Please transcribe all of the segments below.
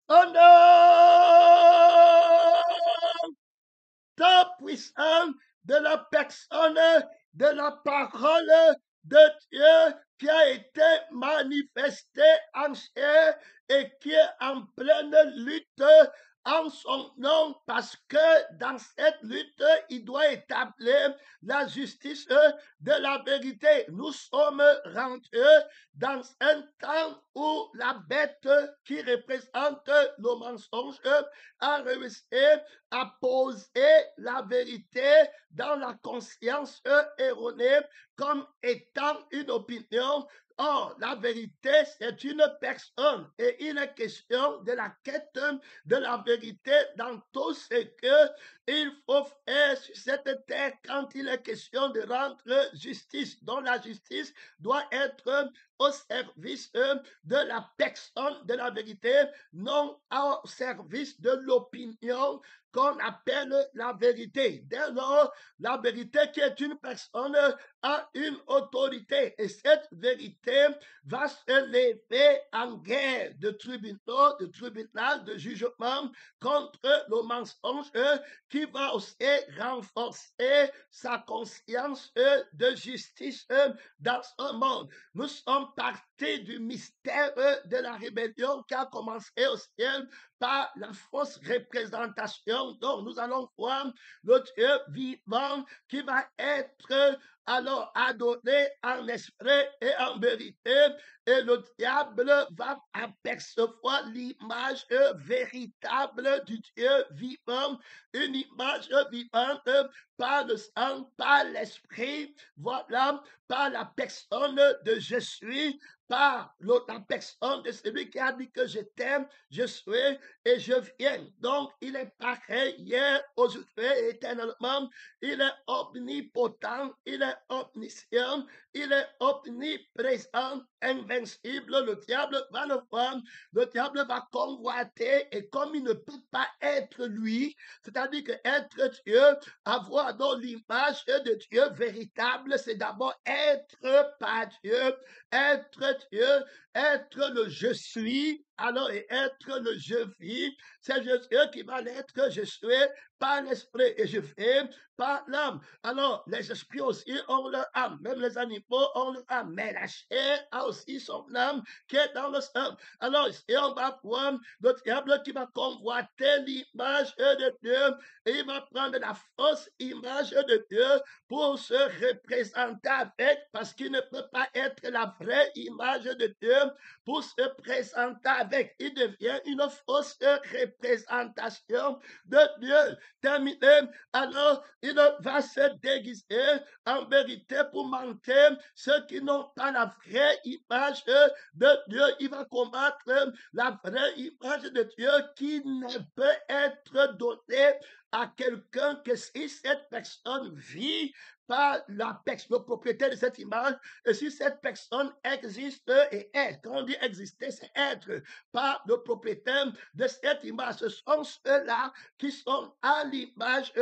Au nom tant puissant de la personne, de la parole de Dieu qui a été manifestée en chair et qui est en pleine lutte en son nom, parce que dans cette lutte, il doit établir la justice de la vérité. Nous sommes rendus dans un temps où la bête qui représente le mensonge a réussi à poser la vérité dans la conscience erronée comme étant une opinion. Or, la vérité, c'est une personne et il est question de la quête de la vérité dans tout ce qu'il faut faire sur cette terre quand il est question de rendre justice. Donc, la justice doit être au service de la personne de la vérité, non au service de l'opinion qu'on appelle la vérité. Dès lors, la vérité qui est une personne a une autorité et cette vérité va se lever en guerre de tribunal, de jugement contre le mensonge qui va aussi renforcer sa conscience de justice dans ce monde. Nous sommes partis du mystère de la rébellion qui a commencé au ciel par la fausse représentation. Donc, nous allons voir le Dieu vivant qui va être alors adoré en esprit et en vérité. Et le diable va apercevoir l'image véritable du Dieu vivant, une image vivante par le sang, par l'esprit, voilà, par la personne de je suis, par la personne de celui qui a dit que je t'aime, je suis et je viens. Donc, il est pareil hier, aujourd'hui et éternellement. Il est omnipotent, il est omniscient, il est omniprésent, invincible. Le diable va le voir, le diable va convoiter et comme il ne peut pas être lui, c'est-à-dire que être Dieu, avoir donc l'image de Dieu véritable, c'est d'abord être par Dieu, être Dieu, être le je suis, alors et être le je vis, c'est Dieu qui va l'être je suis par l'esprit et je fais par l'âme. Alors, les esprits aussi ont leur âme, même les animaux ont leur âme, mais la chair a aussi son âme qui est dans le sang. Alors, et on va voir le diable qui va convoiter l'image de Dieu et il va prendre la fausse image de Dieu pour se représenter avec, parce qu'il ne peut pas être la vraie image de Dieu pour se présenter avec. Il devient une fausse représentation de Dieu. Terminé, alors il va se déguiser en vérité pour mentir ceux qui n'ont pas la vraie image de Dieu. Il va combattre la vraie image de Dieu qui ne peut être donnée à quelqu'un que si cette personne vit par le propriétaire de cette image, et si cette personne existe et est, quand on dit exister, c'est être par le propriétaire de cette image. Ce sont ceux-là qui sont à l'image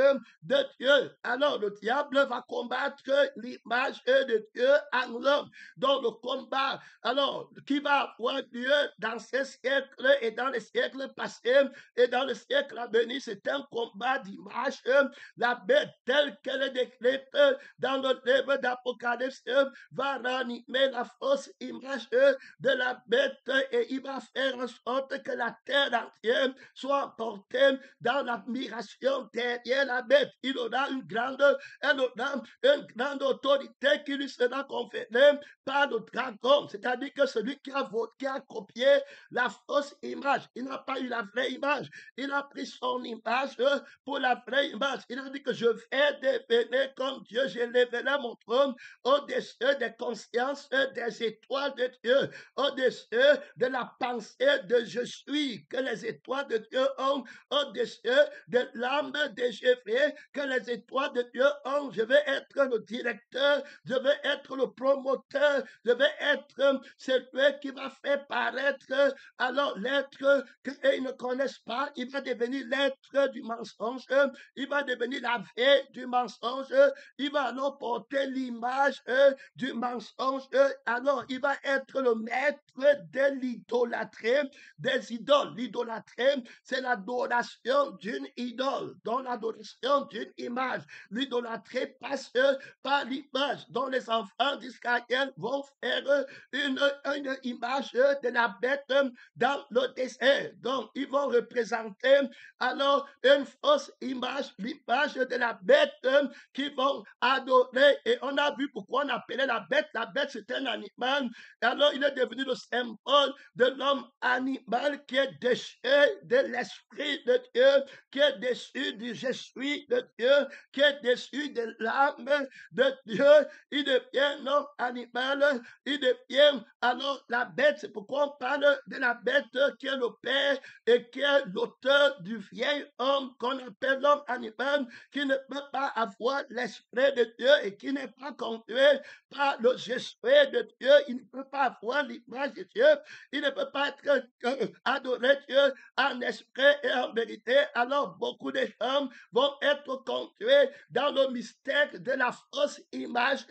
de Dieu. Alors le diable va combattre l'image de Dieu en l'homme. Donc le combat, alors, qui va avoir lieu dans ces siècles et dans les siècles passés et dans le siècle à venir, c'est un combat d'image. La bête telle qu'elle est décrite dans le livre d'Apocalypse va ranimer la fausse image de la bête et il va faire en sorte que la terre entière soit emportée dans l'admiration derrière la bête. Il aura une grande autorité qui lui sera conférée par le dragon, c'est-à-dire que celui qui a copié la fausse image, il n'a pas eu la vraie image, il a pris son image pour la vraie image. Il a dit que je vais devenir comme Dieu, je lèverai mon trône au-dessus des consciences des étoiles de Dieu, au-dessus de la pensée de je suis que les étoiles de Dieu ont, au-dessus de l'âme de Jésus que les étoiles de Dieu ont. Je vais être le directeur, je vais être le promoteur, je vais être celui qui va faire paraître alors l'être qu'ils ne connaissent pas. Il va devenir l'être du mensonge, il va devenir la veille du mensonge, il va alors porter l'image du mensonge. Alors, il va être le maître de l'idolâtrie, des idoles. L'idolâtrie, c'est l'adoration d'une idole, dans l'adoration d'une image. L'idolâtrie passe par l'image dont les enfants d'Israël vont faire une image de la bête dans le désert. Donc, ils vont représenter alors une fausse image, l'image de la bête qu'ils vont adorer. Et on a vu pourquoi on appelait la bête. La bête, c'est un animal. Et alors, il est devenu le symbole de l'homme animal qui est déchu de l'esprit de Dieu, qui est déchu du je suis de Dieu, qui est déchu de l'âme de Dieu. Il devient l'homme animal, il devient alors la bête. C'est pourquoi on parle de la bête qui est le père et qui est l'auteur du vieil homme qu'on appelle l'homme animal, qui ne peut pas avoir l'esprit de Dieu et qui n'est pas conduit par le esprit de Dieu. Il ne peut pas avoir l'image de Dieu. Il ne peut pas être adorer Dieu en esprit et en vérité. Alors beaucoup de hommes vont être conduits dans le mystère de la fausse image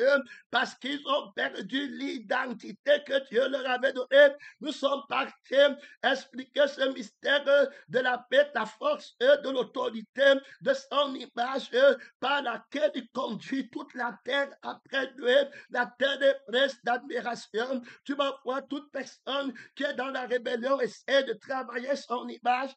parce qu'ils ont perdu l'identité que Dieu leur avait donnée. Nous sommes partis expliquer ce mystère de la paix, la force de l'autorité de son image par laquelle il conduit toute la terre après lui, la terre des presses d'admiration. Tu vas voir toute personne qui est dans la rébellion essaie de travailler son image.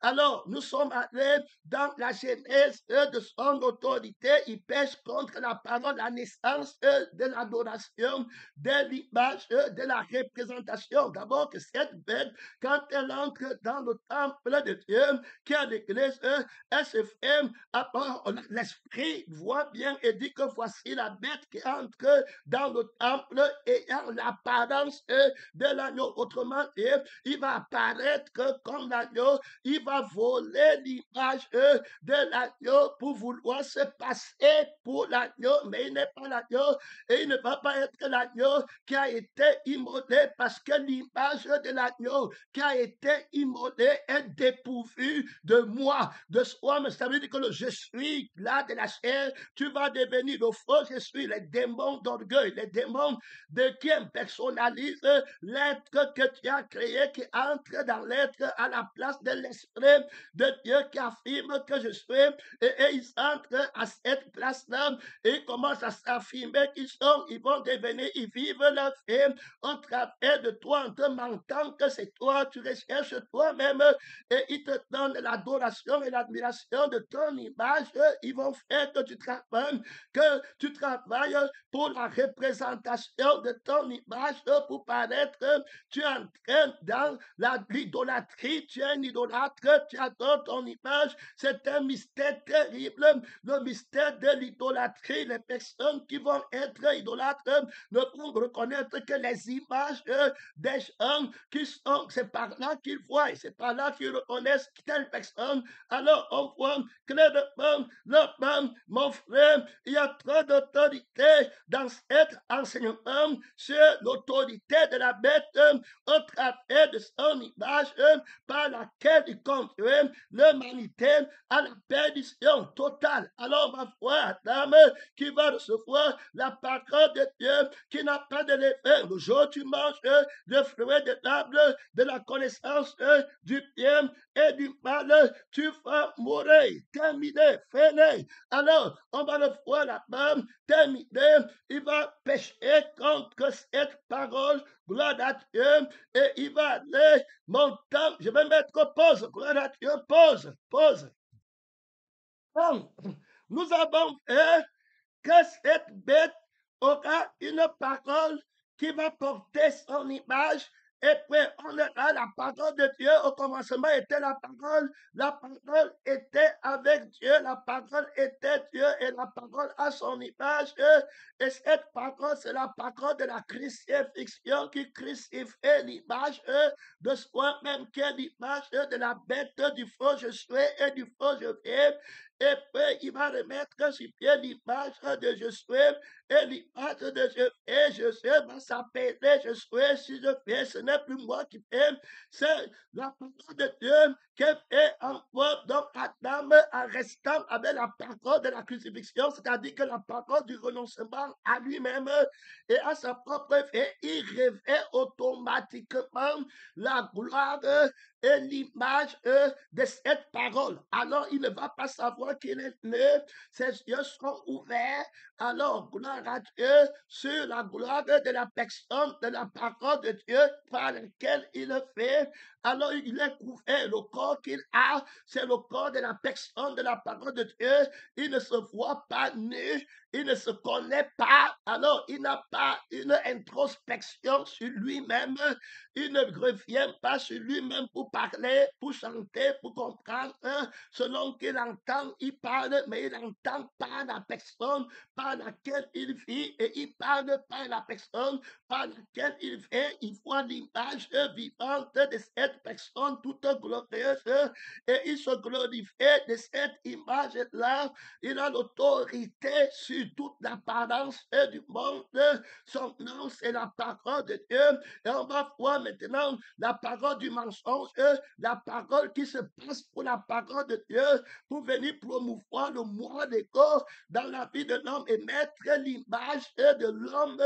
Alors, nous sommes allés dans la genèse de son autorité. Il pêche contre la parole, la naissance de l'adoration, de l'image, de la représentation. D'abord que cette bête, quand elle entre dans le temple de Dieu, qui est l'église, elle se fait, l'esprit voit bien et dit que voici la bête qui entre dans le temple ayant l'apparence de l'agneau. Autrement dit, il va apparaître comme l'agneau, il va voler l'image de l'agneau pour vouloir se passer pour l'agneau, mais il n'est pas l'agneau et il ne va pas être l'agneau qui a été immolé parce que l'image de l'agneau qui a été immolé est dépourvue de moi, de soi. Mais ça veut dire que le je suis là de la chair, tu vas devenir le faux je suis, les démons d'orgueil, les démons de qui personnalise l'être que tu as créé, qui entre dans l'être à la place de l'esprit de Dieu qui affirme que je suis, et ils entrent à cette place-là et ils commencent à s'affirmer qu'ils sont, ils vont devenir, ils vivent leur vie au travers de toi en te mentant que c'est toi, tu recherches toi-même et ils te donnent l'adoration et l'admiration de ton image. Ils vont faire que tu travailles pour la représentation de ton image pour paraître. Tu entraînes dans l'idolâtrie, tu es un idolâtre, tu adores ton image. C'est un mystère terrible, le mystère de l'idolâtrie. Les personnes qui vont être idolâtres ne vont reconnaître que les images des gens qui sont, c'est par là qu'ils voient, et c'est par là qu'ils reconnaissent telle personne. Alors on voit clairement, mon frère, il y a trop d'autorité dans cet enseignement sur l'autorité de la bête au travers de son image par laquelle il conduit l'humanité à la perdition totale. Alors ma foi, dame, qui va recevoir la parole de Dieu, qui n'a pas de l'effet. Le jour où tu manges le fruit de l'arbre de la connaissance du bien et du mal, tu vas mourir. Terminé, fini. Alors, on va le voir là-bas, terminé. Il va pécher contre cette parole. Gloire à Dieu. Et il va aller, mon temps, je vais mettre pause. Gloire à Dieu, pause. Donc, nous avons fait que cette bête aura une parole qui va porter son image. Et puis, on aura la parole de Dieu. Au commencement était la parole était avec Dieu, la parole était Dieu et la parole a son image. Et cette parole, c'est la parole de la crucifixion qui crucifie l'image de soi-même, qui est l'image de la bête, du faux je suis et du faux je viens. et puis il va remettre sur pied l'image de Josué, et l'image de Josué va s'appeler Josué. Si je fais, ce n'est plus moi qui fais, c'est la parole de Dieu qui fait en moi. Donc Adam, en restant avec la parole de la crucifixion, c'est-à-dire que la parole du renoncement à lui-même et à sa propre vie, il revêt automatiquement la gloire et l'image de cette parole. Alors il ne va pas savoir qu'il est né, ses yeux seront ouverts. Alors, gloire à Dieu sur la gloire de la personne, de la parole de Dieu par laquelle il fait. Alors, il est couvert. Le corps qu'il a, c'est le corps de la personne, de la parole de Dieu. Il ne se voit pas nu, il ne se connaît pas. Alors, il n'a pas une introspection sur lui-même. Il ne revient pas sur lui-même pour parler, pour chanter, pour comprendre. Selon qu'il entend, il parle, mais il n'entend pas la personne par laquelle il vit, et il parle par la personne par laquelle il vit. Il voit l'image vivante de cette personne toute glorieuse, et il se glorifie de cette image-là. Il a l'autorité sur toute l'apparence du monde. Son nom, c'est la parole de Dieu. Et on va voir maintenant la parole du mensonge, la parole qui se passe pour la parole de Dieu, pour venir promouvoir le moi d'ego dans la vie de l'homme et mettre l'image de l'homme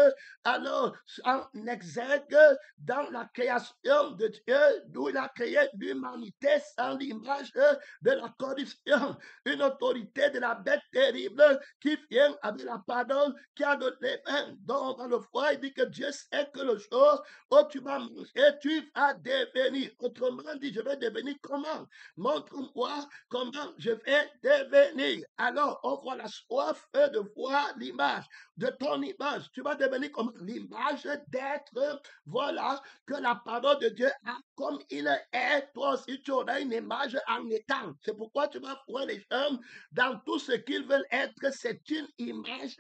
alors en exergue dans la création de Dieu, d'où il a créé l'humanité sans l'image de la corruption, une autorité de la bête terrible qui vient avec la parole qui a donné mains. Donc on va le voir, il dit que Dieu sait que le jour où tu vas manger, tu vas devenir. Autrement dit, je vais devenir comment? Montre-moi comment je vais devenir. Alors, on voit la soif de voir l'image, de ton image. Tu vas devenir comme l'image d'être, voilà, que la parole de Dieu a comme il est. Toi aussi, tu auras une image en étant. C'est pourquoi tu vas voir les hommes dans tout ce qu'ils veulent être. C'est une image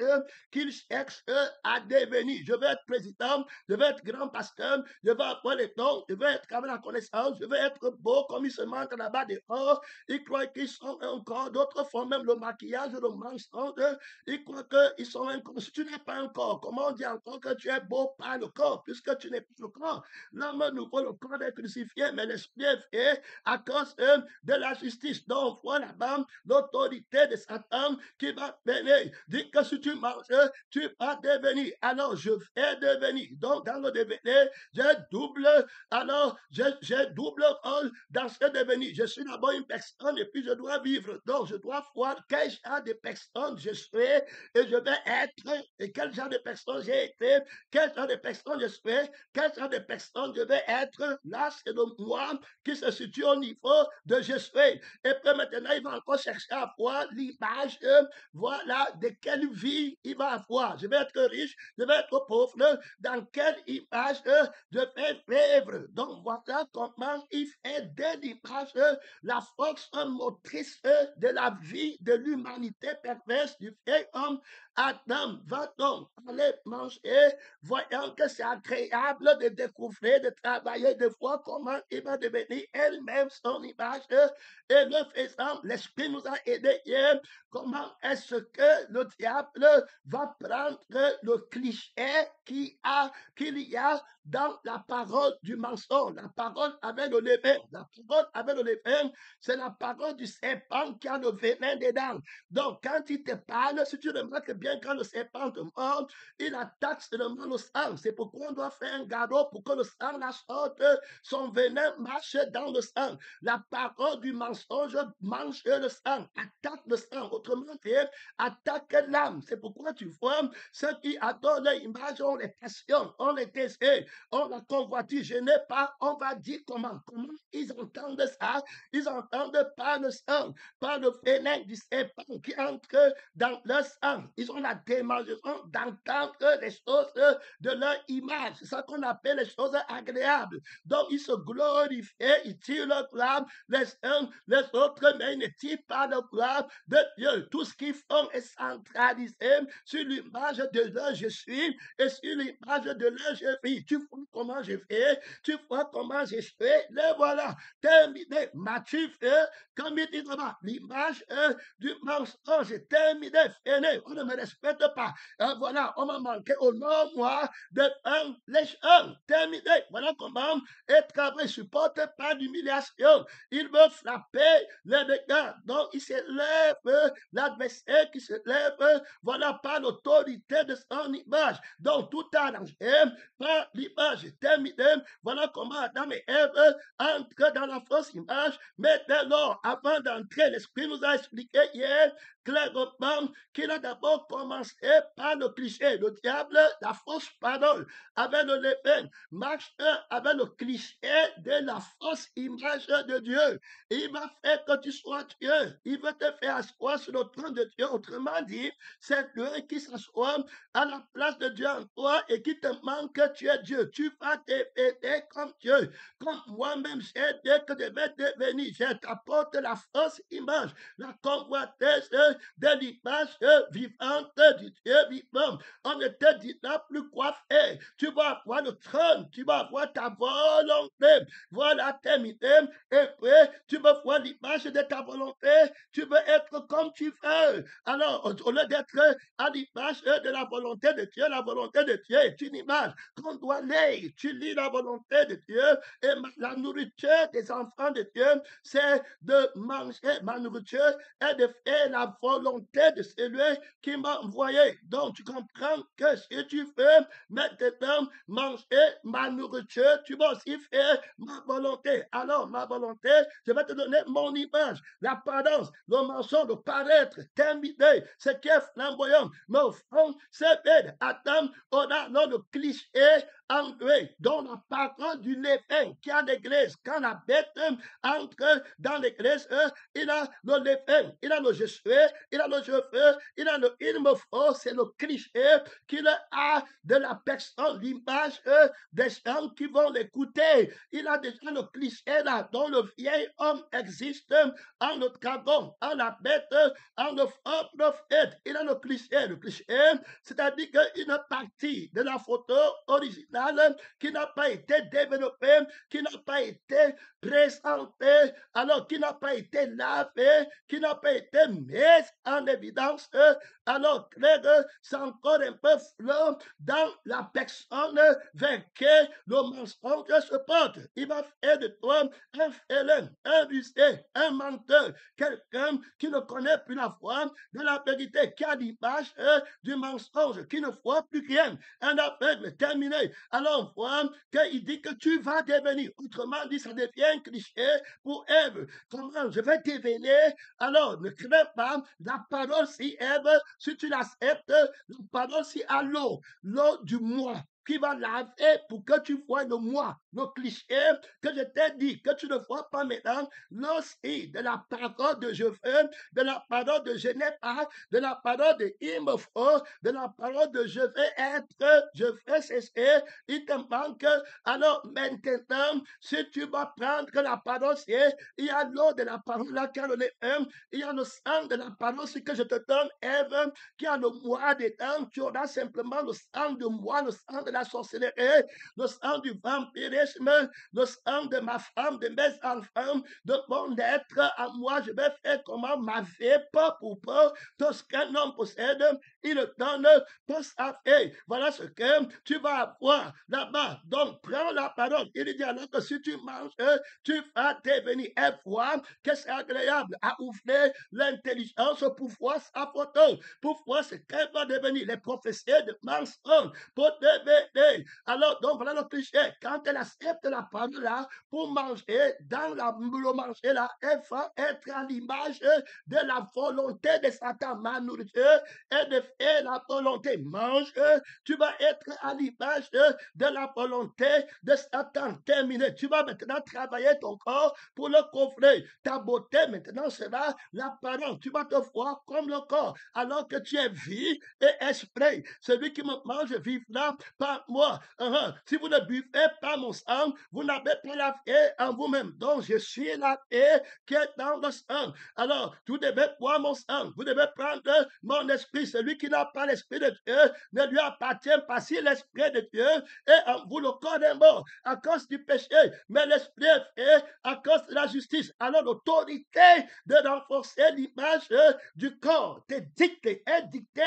qu'ils cherchent à devenir. Je veux être président, je veux être grand pasteur, je veux avoir les dons, je veux être avec la connaissance, je veux être beau comme ils se montrent là-bas dehors. Ils croient qu'ils sont encore, d'autres font même le maquillage, le mensonge. Ils croient qu'ils sont un corps. Si tu n'es pas un corps, comment on dit encore que tu es beau par le corps, puisque tu n'es pas le corps? L'homme nous voit le corps est crucifié, mais l'esprit est fait à cause de la justice. Donc, on voit là-bas l'autorité de Satan qui va venir. Dit que si tu manges, tu vas devenir. Alors, je vais devenir. Donc, dans le devenir, j'ai double. Alors, j'ai double rôle dans ce devenir. Je suis d'abord une personne et puis je dois vivre. Donc, je dois voir quel genre de personne je suis et je vais être et quel genre de personne j'ai été, quel genre de personne je suis, quel genre de personne je vais être. Là, c'est le moi qui se situe au niveau de je suis. Et puis maintenant, il va encore chercher à voir l'image, voilà, de quelle vie il va avoir. Je vais être riche, je vais être pauvre, dans quelle image je vais vivre. Donc, voilà comment il fait de l'image la force motrice de la vie de l'humanité perverse du vieil homme. Adam va donc aller manger, voyant que c'est agréable de découvrir, de travailler, de voir comment il va devenir elle-même son image. Et le faisant, l'Esprit nous a aidés hier. Comment est-ce que le diable va prendre le cliché qu'il y a dans la parole du mensonge, la parole avec le levain. La parole avec le levain, c'est la parole du serpent qui a le venin dedans. Donc, quand il te parle, si tu remarques bien, quand le serpent te mord, il attaque seulement le sang. C'est pourquoi on doit faire un garrot pour que le sang la sorte, son venin marche dans le sang. La parole du mensonge mange le sang, attaque le sang. Autrement dit, attaque l'âme. C'est pourquoi tu vois, ceux qui adorent l'image ont les passions, ont les désirs, ont la convoitise. Je n'ai pas, on va dire comment. Comment ils entendent ça? Ils entendent par le sang, par le venin du serpent qui entre dans le sang. Ils ont la démangeaison d'entendre les choses de leur image. C'est ça qu'on appelle les choses agréables. Donc, ils se glorifient, ils tirent leur gloire les uns les autres, mais ils ne tirent pas leur gloire de Dieu. Tout ce qu'ils font est centralisé sur l'image de leur je suis et sur l'image de leur je vis. Tu vois comment je fais, tu vois comment j'espère, les voilà, terminé, Matthieu, comme il dit là-bas, l'image du mensonge est terminée, fini, on ne me respecte pas. Voilà, on m'a manqué au nom, moi, de les hommes, terminé. Voilà comment être travail supporte pas d'humiliation. Il veut frapper les dégâts. Donc, il se lève, l'adversaire qui se lève, voilà, par l'autorité de son image. Donc, tout arrangé par l'image terminée. Voilà comment Adam et Ève entrent dans la fausse image. Mais dès lors, avant d'entrer, l'Esprit nous a expliqué hier clairement qu'il a d'abord commencé par le cliché. Le diable, la fausse parole, avec le levain, marche avec le cliché de la fausse image de Dieu. Il va faire que tu sois Dieu. Il veut te faire asseoir sur le trône de Dieu. Autrement dit, c'est Dieu qui s'assoit à la place de Dieu en toi et qui te manque que tu es Dieu. Tu vas t'aider comme Dieu. Comme moi-même, j'ai dit que je vais devenir. Je t'apporte la fausse image, la convoitesse de l'image vivante du Dieu vivant. On ne te dit plus quoi faire. Tu vas avoir le trône, tu vas avoir ta volonté. Voilà, terminé. Et puis, tu veux voir l'image de ta volonté. Tu veux être comme tu veux. Alors, au lieu d'être à l'image de la volonté de Dieu, la volonté de Dieu est une image qu'on doit lire. Tu lis la volonté de Dieu et la nourriture des enfants de Dieu, c'est de manger. Ma nourriture est de faire la volonté de celui qui m'a envoyé. Donc, tu comprends que si tu veux maintenant manger ma nourriture, tu vas aussi faire ma volonté. Alors, ma volonté, je vais te donner mon image, l'apparence, le mensonge, le paraître, terminé, ce qui est flamboyant. Mais au fond, c'est bête. Adam, on a le cliché enlevé, dont la parole du levain qui a l'église. Quand la bête entre dans l'église, il a le levain, il a le je suis, il a le je veux, il a le il me faut, c'est le cliché qu'il a de la personne, l'image des gens qui vont l'écouter. Il a déjà le cliché là, dont le vieil homme existe en le dragon, en la bête, en le prophète. Il a le cliché. Le cliché, c'est-à-dire qu'une partie de la photo originale qui n'a pas été développée, qui n'a pas été présentée, alors qui n'a pas été lavée, qui n'a pas été mise en évidence, alors que c'est encore un peu flou dans la personne vers laquelle le mensonge se porte. Il va faire de toi un félin, un rusé, un menteur, quelqu'un qui ne connaît plus la foi de la vérité, qui a l'image du mensonge, qui ne voit plus rien, un aveugle terminé. Alors on voit qu'il dit que tu vas devenir. Autrement dit, ça devient un cliché pour Ève. Comment je vais devenir? Alors ne crains pas, la parole si Ève, si tu l'acceptes, la parole si à l'eau du moi qui va laver pour que tu vois le moi, le cliché que je t'ai dit, que tu ne vois pas maintenant, l'ossi de la parole de je veux, de la parole de je n'ai pas, de la parole de il me faut, de la parole de je vais être, je vais cesser, il te manque. Alors maintenant, si tu vas prendre la parole, il y a l'eau de la parole, là, car le il y a le sang de la parole, ce que je te donne, Ève, qui a le moi dedans, tu auras simplement le sang de moi, le sang de la sorcellerie, le sang du vampirisme, le sang de ma femme, de mes enfants, de mon être à moi. Je vais faire comment ma vie, pas pour pas, tout ce qu'un homme possède, il le donne pour sa vie. Voilà ce que tu vas avoir là-bas. Donc, prends la parole. Il dit alors que si tu manges, tu vas devenir un voir que c'est agréable à ouvrir l'intelligence pour voir sa photo, pour voir ce qu'elle va devenir, les prophéties de mensonges, pour devenir. Alors, donc, voilà le cliché. Quand elle accepte la parole là, pour manger, dans le manger là, elle va être à l'image de la volonté de Satan. Ma nourriture est de faire la volonté. Mange, tu vas être à l'image de la volonté de Satan. Terminé. Tu vas maintenant travailler ton corps pour le coffrer. Ta beauté maintenant sera l'apparence. Tu vas te voir comme le corps, alors que tu es vie et esprit. Celui qui me mange vivra par en moi. Si vous ne buvez pas mon sang, vous n'avez pas la vie en vous-même. Donc, je suis la vie qui est dans le sang. Alors, vous devez boire mon sang. Vous devez prendre mon esprit. Celui qui n'a pas l'esprit de Dieu ne lui appartient pas. Si l'esprit de Dieu est en vous, le corps est mort à cause du péché, mais l'esprit est fait à cause de la justice. Alors, l'autorité de renforcer l'image du corps est dictée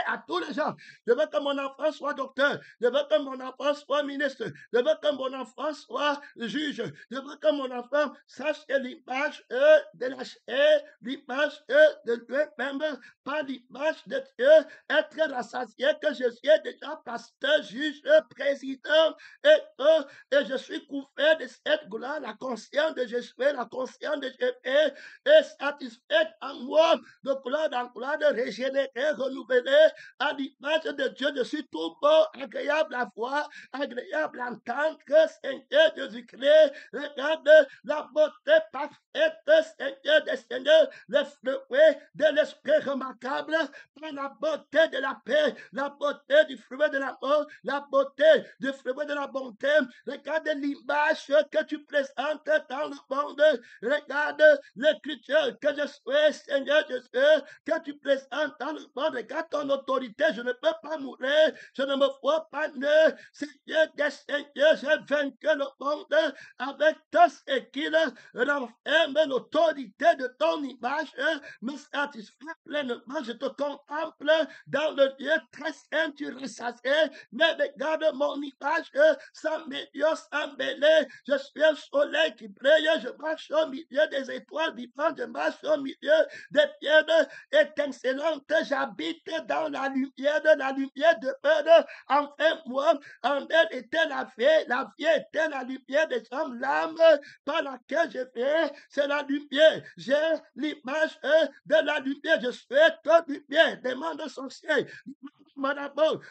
à tous les gens. Je veux que mon enfant soit docteur. Je veux que mon enfant soit ministre. Je veux que mon enfant soit juge. Je veux que mon enfant sache que l'image de la chair, l'image de Dieu même, pas l'image de Dieu, être rassasié que je suis déjà pasteur, juge, président, et je suis couvert de cette gloire, la conscience de Jésus, la conscience de Jésus est satisfaite en moi, de gloire en gloire, de régénérer, renouveler à l'image de Dieu. Je suis tout beau, agréable à voir, agréable à entendre, Seigneur Jésus-Christ. Regarde la beauté parfaite, Seigneur des Seigneurs, le fruit de l'esprit remarquable, par la beauté de la paix, la beauté du fruit de l'amour, la beauté du fruit de la bonté. Regarde l'image que tu présentes dans le monde. Regarde l'écriture que je suis, Seigneur Jésus, que tu présentes dans le monde. Regarde ton autorité. Je ne peux pas mourir. Je ne me vois pas né. Seigneur des Seigneurs, j'ai vaincu le monde avec tout ce qu'il renferme. L'autorité de ton image me satisfait pleinement. Je te contemple dans le lieu très saint, tu rassasié. Mais regarde mon image sans milieu, sans mêlée. Je suis un soleil qui brille. Je marche au milieu des étoiles vivantes. Je marche au milieu des pierres étincelantes. J'habite dans la lumière de Dieu. Enfin, moi, en elle était la vie était la lumière des hommes, l'âme par laquelle je vais, c'est la lumière. J'ai l'image de la lumière. Je souhaite lumière. Demande au sorcier.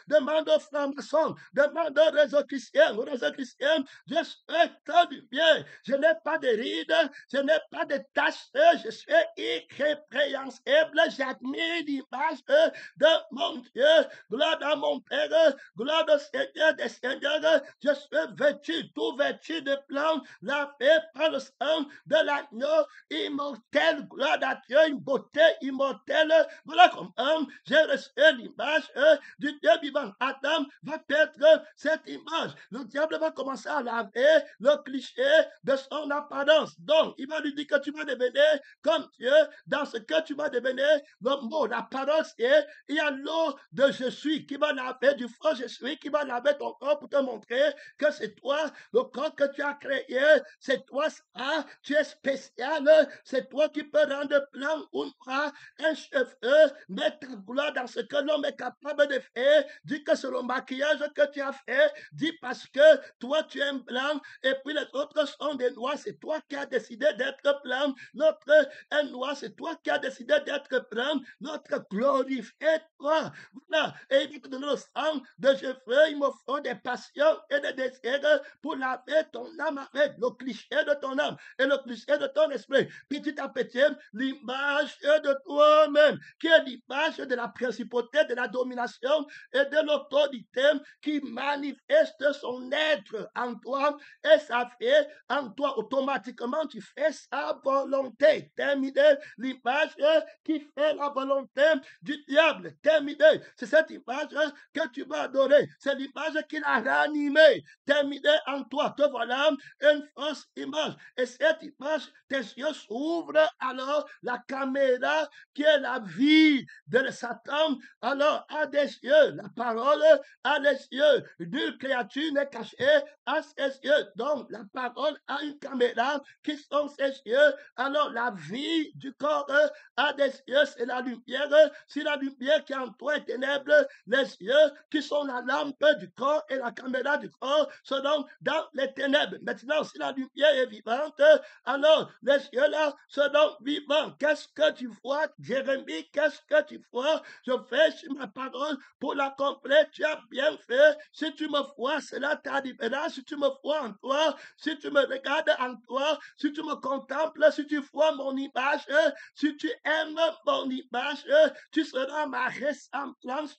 Demande aux francs-maçons, demande aux réseaux chrétiens, je souhaite du bien. Je n'ai pas de rides, je n'ai pas de taches, je suis irrépréhensible. J'admire l'image de mon Dieu. Gloire à mon Père, gloire au Seigneur des Seigneurs. Je suis vêtu, tout vêtu de blanc, lavé par le sang de l'agneau immortel. Gloire à Dieu, une beauté immortelle. Voilà comment j'ai reçu l'image du Dieu vivant. Adam va perdre cette image. Le diable va commencer à laver le cliché de son apparence. Donc, il va lui dire que tu vas devenir comme Dieu. Dans ce que tu vas devenir, le mot, la parole, c'est il y a l'eau de Jésus qui va laver du faux Jésus, qui va laver ton corps pour te montrer que c'est toi, le corps que tu as créé, c'est toi ça, tu es spécial, c'est toi qui peux rendre blanc ou noir un cheveu, mettre ta gloire dans ce que l'homme est capable de faire. Dis que c'est le maquillage que tu as fait. Dis parce que toi tu es blanc et puis les autres sont des noirs. C'est toi qui as décidé d'être blanc. Notre est noir. C'est toi qui as décidé d'être blanc. Notre glorifié toi. Voilà. Et il va te donner le sang de cheveux. Il me faut des passions et des désirs pour laver ton âme avec le cliché de ton âme et le cliché de ton esprit. Petit à petit, l'image de toi-même qui est l'image de la principauté, de la domination et de l'autorité qui manifeste son être en toi et ça fait en toi automatiquement tu fais sa volonté. Terminé l'image qui fait la volonté du diable. Terminé. C'est cette image que tu vas adorer. C'est l'image qu'il a ranimée. Terminé en toi. Te voilà une fausse image. Et cette image, tes yeux s'ouvrent, alors la caméra qui est la vie de Satan, alors a des yeux. La parole a des yeux. Nulle créature n'est cachée à ses yeux. Donc, la parole a une caméra qui sont ses yeux. Alors, la vie du corps a des yeux, c'est la lumière. Si la lumière qui est en toi est ténèbre, les yeux qui sont la lampe du corps et la caméra du corps seront dans les ténèbres. Maintenant, si la lumière est vivante, alors les yeux là seront vivants. Qu'est-ce que tu vois, Jérémie? Qu'est-ce que tu vois? Je fais sur ma parole chose pour l'accomplir, tu as bien fait. Si tu me vois, cela ta différence. Si tu me vois en toi, si tu me regardes en toi, si tu me contemples, si tu vois mon image, si tu aimes mon image, tu seras ma ressemblance.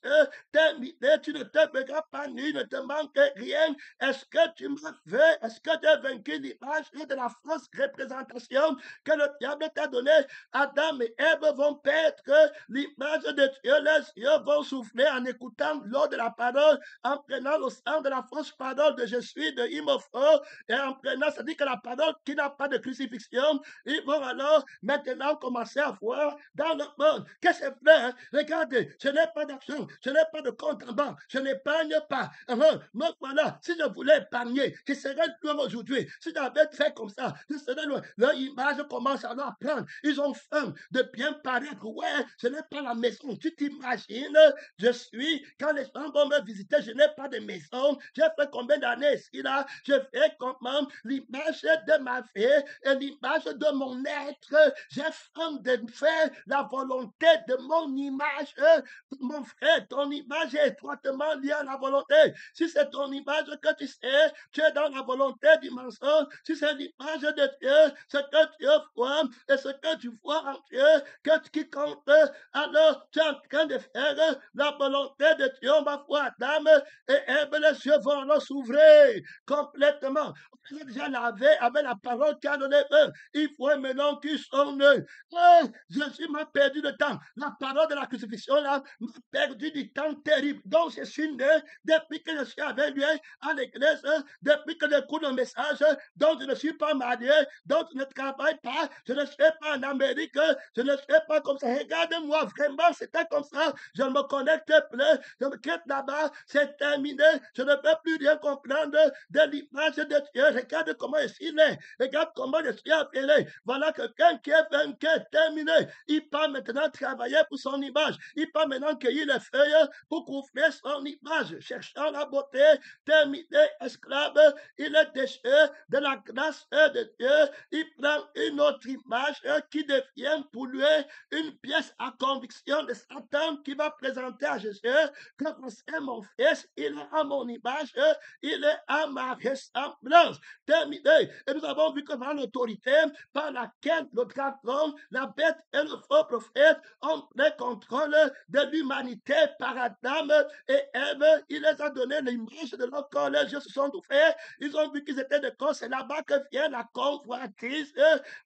Tu ne te verras pas nu, il ne te manque rien. Est-ce que tu m'as fait? Est-ce que tu as vaincu l'image de la fausse représentation que le diable t'a donnée? Adam et Ève vont perdre l'image de Dieu. Les yeux vont souffler en écoutant l'eau de la parole, en prenant le sang de la fausse parole de je suis, de il me faut, et en prenant, ça dit que la parole qui n'a pas de crucifixion, ils vont alors maintenant commencer à voir dans le monde que c'est vrai. Regardez, je n'ai pas d'argent, je n'ai pas de compte en banque, je n'épargne pas. Me voilà, si je voulais épargner, je serais loin aujourd'hui. Si j'avais fait comme ça, je serais loin. Leur image commence à leur prendre. Ils ont faim de bien paraître. Ouais, je n'ai pas la maison. Tu t'imagines, je suis, quand les gens vont me visiter, je n'ai pas de maison. J'ai fait combien d'années ici là? Je fais comment l'image de ma vie et l'image de mon être. J'ai faim de faire la volonté de mon image. Mon frère, ton image est étroitement liée à la volonté. Si c'est ton image que tu sais, tu es dans la volonté du mensonge. Si c'est l'image de Dieu, ce que Dieu voit et ce que tu vois en Dieu, qui compte, alors tu es en train de faire la volonté de Dieu. On va voir Adam et Ève, les yeux vont alors s'ouvrir complètement. On a déjà lavé avec la parole qui a donné eux. Il faut maintenant qu'ils sont nés. Jésus m'a perdu le temps. La parole de la crucifixion là m'a perdu du temps terrible. Donc je suis né depuis que je suis avec lui à l'église, depuis que j'écoute le message, donc je ne suis pas marié, donc je ne travaille pas, je ne suis pas en Amérique, je ne suis pas comme ça. Regarde-moi, vraiment, c'était comme ça. Je ne me connecte plus, je me quitte là-bas, c'est terminé. Je ne peux plus rien comprendre de l'image de Dieu. Regarde comment je suis né, regarde comment je suis appelé. Voilà quelqu'un qui est vaincu, terminé. Il peut maintenant travailler pour son image. Il peut maintenant cueillir les feuilles pour couvrir son image. Cherchant la beauté, terminé, esclave, il est déchet de la grâce de Dieu. Il prend une autre image qui devient pour lui une pièce à conviction de Satan qui va présenter à Jésus que c'est mon fils, il est à mon image, il est à ma ressemblance. Terminé. Et nous avons vu que par l'autorité par laquelle le dragon, la bête et le faux prophète ont pris contrôle de l'humanité par Adam et Ève. Il les a donné l'image de leur corps. Les yeux se sont ouverts. Ils ont vu qu'ils étaient de corps. C'est là-bas que vient la convoitise.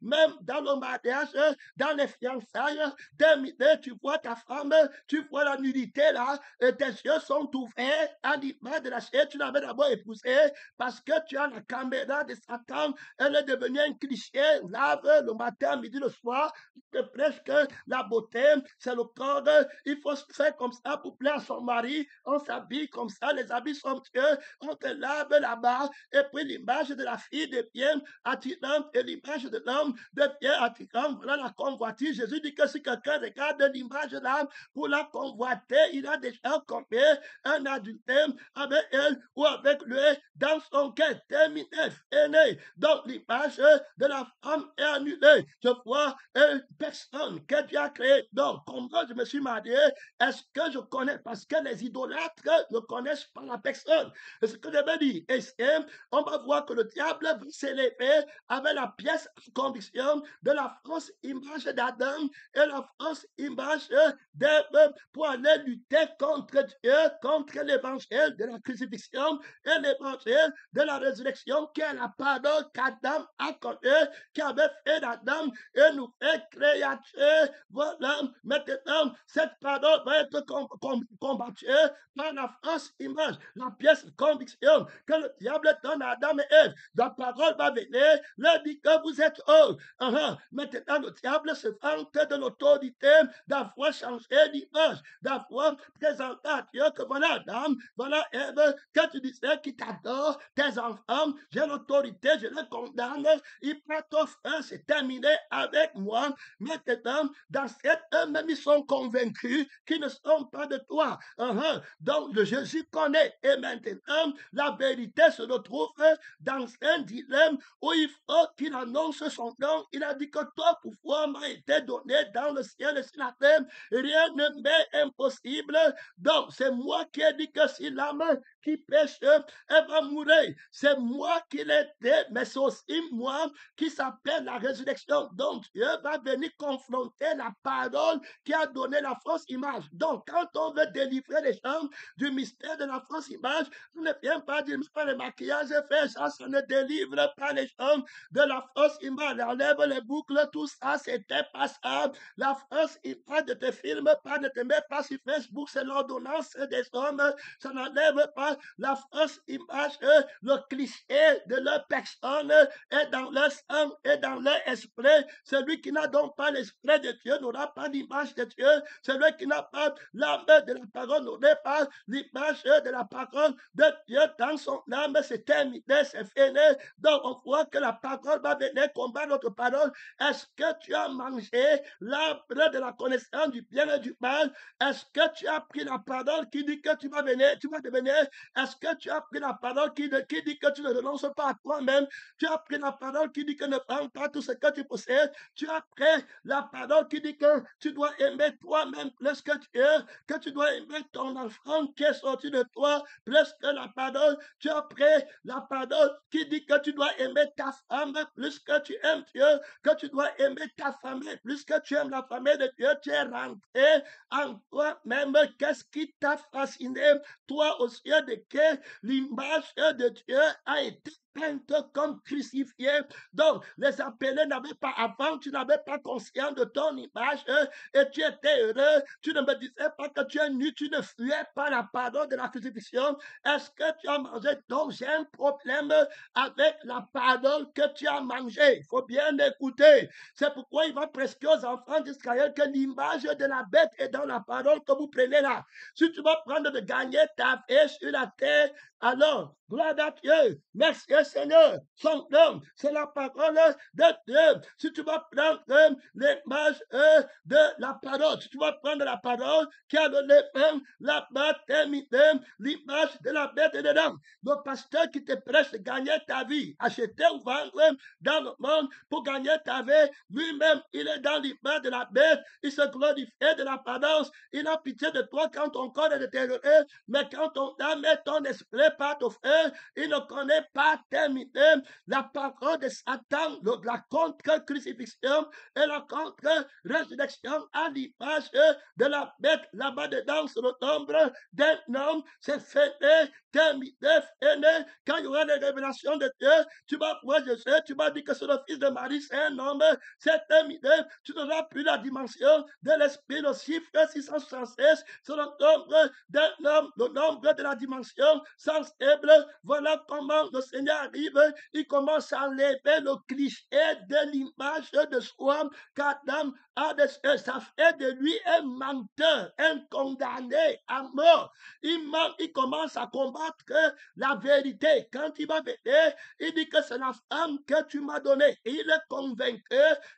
Même dans le mariage, dans les fiançailles, terminé, tu vois ta femme, tu vois la nudité là, et tes yeux sont ouverts à l'image de la chair. Tu l'avais d'abord épousée parce que tu as la caméra de Satan. Elle est devenue un cliché. Lave le matin, midi, le soir. Presque la beauté, c'est le corps. Il faut se faire comme ça pour plaire à son mari. On s'habille comme ça, les habits sont somptueux. On te lave là-bas. Et puis l'image de la fille devient attirante et l'image de l'homme devient attirante. Voilà la convoitise. Jésus dit que si quelqu'un regarde l'image là pour la convoiter, il a déjà commis un adultère avec elle ou avec lui dans son cœur. Terminé, fini. Donc l'image de la femme est annulée. Je vois une personne que Dieu a créée. Donc, comment je me suis marié? Est-ce que je connais? Parce que les idolâtres ne connaissent pas la personne. C'est ce que je veux dire. Et on va voir que le diable va s'élever avec la pièce de conviction de la fausse image d'Adam et la fausse image d'Ève pour aller lutter contre Dieu, contre l'évangile de la crucifixion et l'évangile de la résurrection qui est la parole qu'Adam a connue, qui avait fait d'Adam et nous fait créature. Voilà, maintenant, cette parole va être combattue par la fausse image, la pièce de conviction que le diable donne à Adam et Ève. La parole va venir, leur dit que vous êtes hors. Maintenant, le diable se vante de l'autorité d'avoir changé l'image, d'avoir présenté à Dieu que voilà Adam, voilà Ève, que tu disais qui t'adore, tes enfants, j'ai l'autorité, je les condamne, ils prêtent au feu, c'est terminé avec moi. Maintenant, dans cette eux-mêmes, ils sont convaincus qu'ils ne sont pas de toi. Donc, le Jésus connaît. Et maintenant, la vérité se retrouve dans un dilemme où il faut qu'il annonce son nom. Il a dit que toi, pouvoir m'a été donné dans le ciel et sur la terre. Rien ne m'est impossible. Donc, c'est moi qui ai dit que si l'âme qui pêche, elle va mourir. C'est moi qui l'ai dit, mais c'est aussi moi qui s'appelle la résurrection. Donc, Dieu va venir confronter la parole qui a donné la fausse image. Donc, quand on veut délivrer les gens du mystère de la fausse image, on ne vient pas dire, mais le maquillage est fait, ça ne délivre pas les gens de la fausse image. Enlève les boucles, tout ça, c'était pas ça. La fausse image ne te filme pas, ne te met pas sur Facebook, c'est l'ordonnance des hommes. Ça n'enlève pas la fausse image, le cliché de leur personne est dans leur sang et dans leur esprit. Celui qui n'a donc pas l'esprit de Dieu n'aura pas l'image de Dieu. Celui qui n'a pas l'âme de la parole n'aura pas l'image de la parole de Dieu dans son âme. C'est terminé, c'est fini. Donc on voit que la parole va venir combattre notre parole. Est-ce que tu as mangé l'arbre de la connaissance du bien et du mal? Est-ce que tu as pris la parole qui dit que tu vas venir, tu vas devenir? Est-ce que tu as pris la parole qui dit que tu ne renonces pas à toi-même? Tu as pris la parole qui dit que ne prends pas tout ce que tu possèdes. Tu as pris la parole qui dit que tu dois aimer toi-même plus que tu es, que tu dois aimer ton enfant qui est sorti de toi plus que la parole. Tu as pris la parole qui dit que tu dois aimer ta femme plus que tu aimes Dieu, que tu dois aimer ta famille plus que tu aimes la famille de Dieu. Tu es rentré en toi-même. Qu'est-ce qui t'a fasciné? Toi, aux yeux de qui l'image de Dieu a été peinte comme crucifié. Donc, les appelés n'avaient pas, avant, tu n'avais pas conscience de ton image et tu étais heureux. Tu ne me disais pas que tu es nu, tu ne fuyais pas la parole de la crucifixion. Est-ce que tu as mangé? Donc, j'ai un problème avec la parole que tu as mangée. Il faut bien écouter. C'est pourquoi il va presque aux enfants d'Israël que l'image de la bête est dans la parole que vous prenez là. Si tu vas prendre de gagner ta vie sur la terre, alors, gloire à Dieu. Merci Seigneur. Son nom, c'est la parole de Dieu. Si tu vas prendre l'image de la parole, si tu vas prendre la parole qui a donné la maternité, l'image de la bête dedans. Le pasteur qui te prêche de gagner ta vie, acheter ou vendre dans le monde pour gagner ta vie, lui-même, il est dans l'image de la bête, il se glorifie de l'apparence, il a pitié de toi quand ton corps est détérioré, mais quand ton âme et ton esprit part au feu, il ne connaît pas terminé la parole de Satan, la contre-crucifixion et la contre-résurrection à l'image de la bête là-bas dedans sur le nombre d'un homme, c'est fini, terminé, fini. Quand il y aura des révélations de Dieu, tu vas voir Jésus, tu vas dire que c'est le fils de Marie, c'est un homme, c'est terminé, tu n'auras plus la dimension de l'esprit, le chiffre 666, c'est le nombre d'un homme, le nombre de la dimension sensible. Voilà comment le Seigneur arrive, il commence à enlever le cliché de l'image de soi qu'Adam a de ça fait de lui un menteur, un condamné à mort. Il commence à combattre la vérité. Quand il va venir, il dit que c'est la femme que tu m'as donnée. Et il est convaincu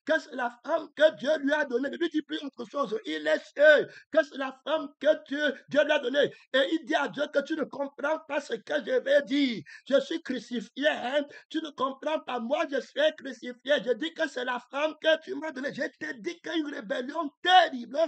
que c'est la femme que Dieu lui a donnée. Ne lui dit plus autre chose. Il est sûr que c'est la femme que Dieu lui a donnée. Et il dit à Dieu que tu ne comprends pas ce que je vais dire. Je suis crucifié. Hein? Tu ne comprends pas. Moi, je suis crucifié. Je dis que c'est la femme que tu m'as donnée. Je te dis qu'il y a une rébellion terrible.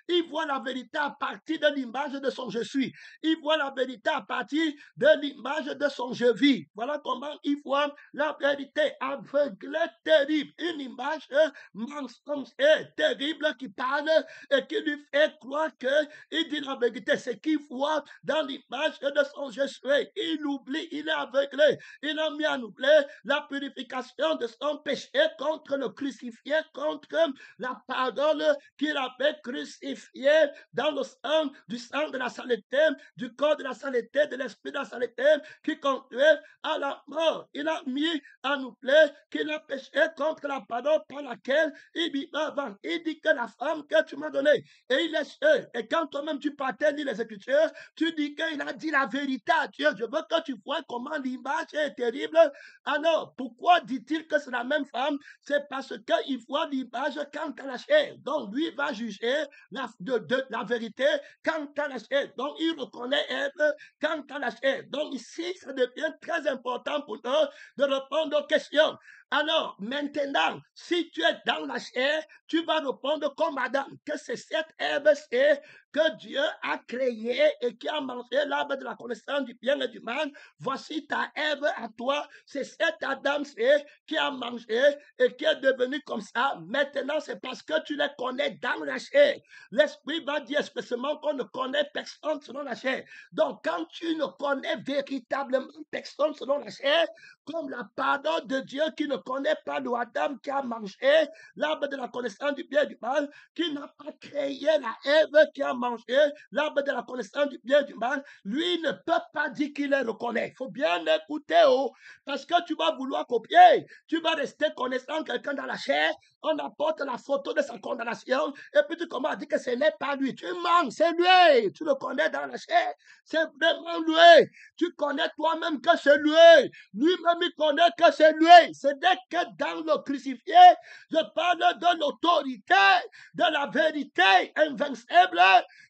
Il voit la vérité à partir de l'image de son je suis. Il voit la vérité à partir de l'image de son je vis. Voilà comment il voit la vérité aveugle, terrible. Une image mensongère, terrible qui parle et qui lui fait croire qu'il dit la vérité. C'est qu'il voit dans l'image de son je suis. Il oublie, il est aveuglé. Il a mis à oublier la purification de son péché contre le crucifié, contre la parole qu'il avait crucifié dans le sang, du sang de la saleté, du corps de la saleté, de l'esprit de la saleté, qui conduit à la mort. Il a mis à oublier qu'il a péché contre la parole par laquelle il vit avant. Il dit que la femme que tu m'as donnée, et il est sûr. Et quand toi-même tu partais lire les Écritures, tu dis qu'il a dit la vérité à Dieu. Je veux que tu vois comment l'image est terrible. Alors, pourquoi dit-il que c'est la même femme? C'est parce qu'il voit l'image quand elle a chair. Donc, lui va juger la vérité quant à la chair. Donc, il reconnaît Ève quant à la chair. Donc, ici, ça devient très important pour nous de répondre aux questions. Alors, maintenant, si tu es dans la chair, tu vas répondre comme Adam, que c'est cette Ève que Dieu a créée et qui a mangé l'arbre de la connaissance du bien et du mal. Voici ta Ève à toi, c'est cet Adam qui a mangé et qui est devenu comme ça. Maintenant, c'est parce que tu les connais dans la chair. L'Esprit va dire expressément qu'on ne connaît personne selon la chair. Donc, quand tu ne connais véritablement personne selon la chair, comme la pardon de Dieu qui ne connaît pas le Adam qui a mangé l'arbre de la connaissance du bien et du mal, qui n'a pas créé la Ève qui a mangé l'arbre de la connaissance du bien et du mal, lui ne peut pas dire qu'il les reconnaît. Il faut bien écouter, parce que tu vas vouloir copier, tu vas rester connaissant quelqu'un dans la chair, on apporte la photo de sa condamnation, et puis tu commences à dire que ce n'est pas lui. Tu mens, c'est lui, tu le connais dans la chair, c'est vraiment lui. Tu connais toi-même que c'est lui. Lui-même, il connaît que c'est lui. C'est dès que dans le crucifié, je parle de l'autorité, de la vérité invincible.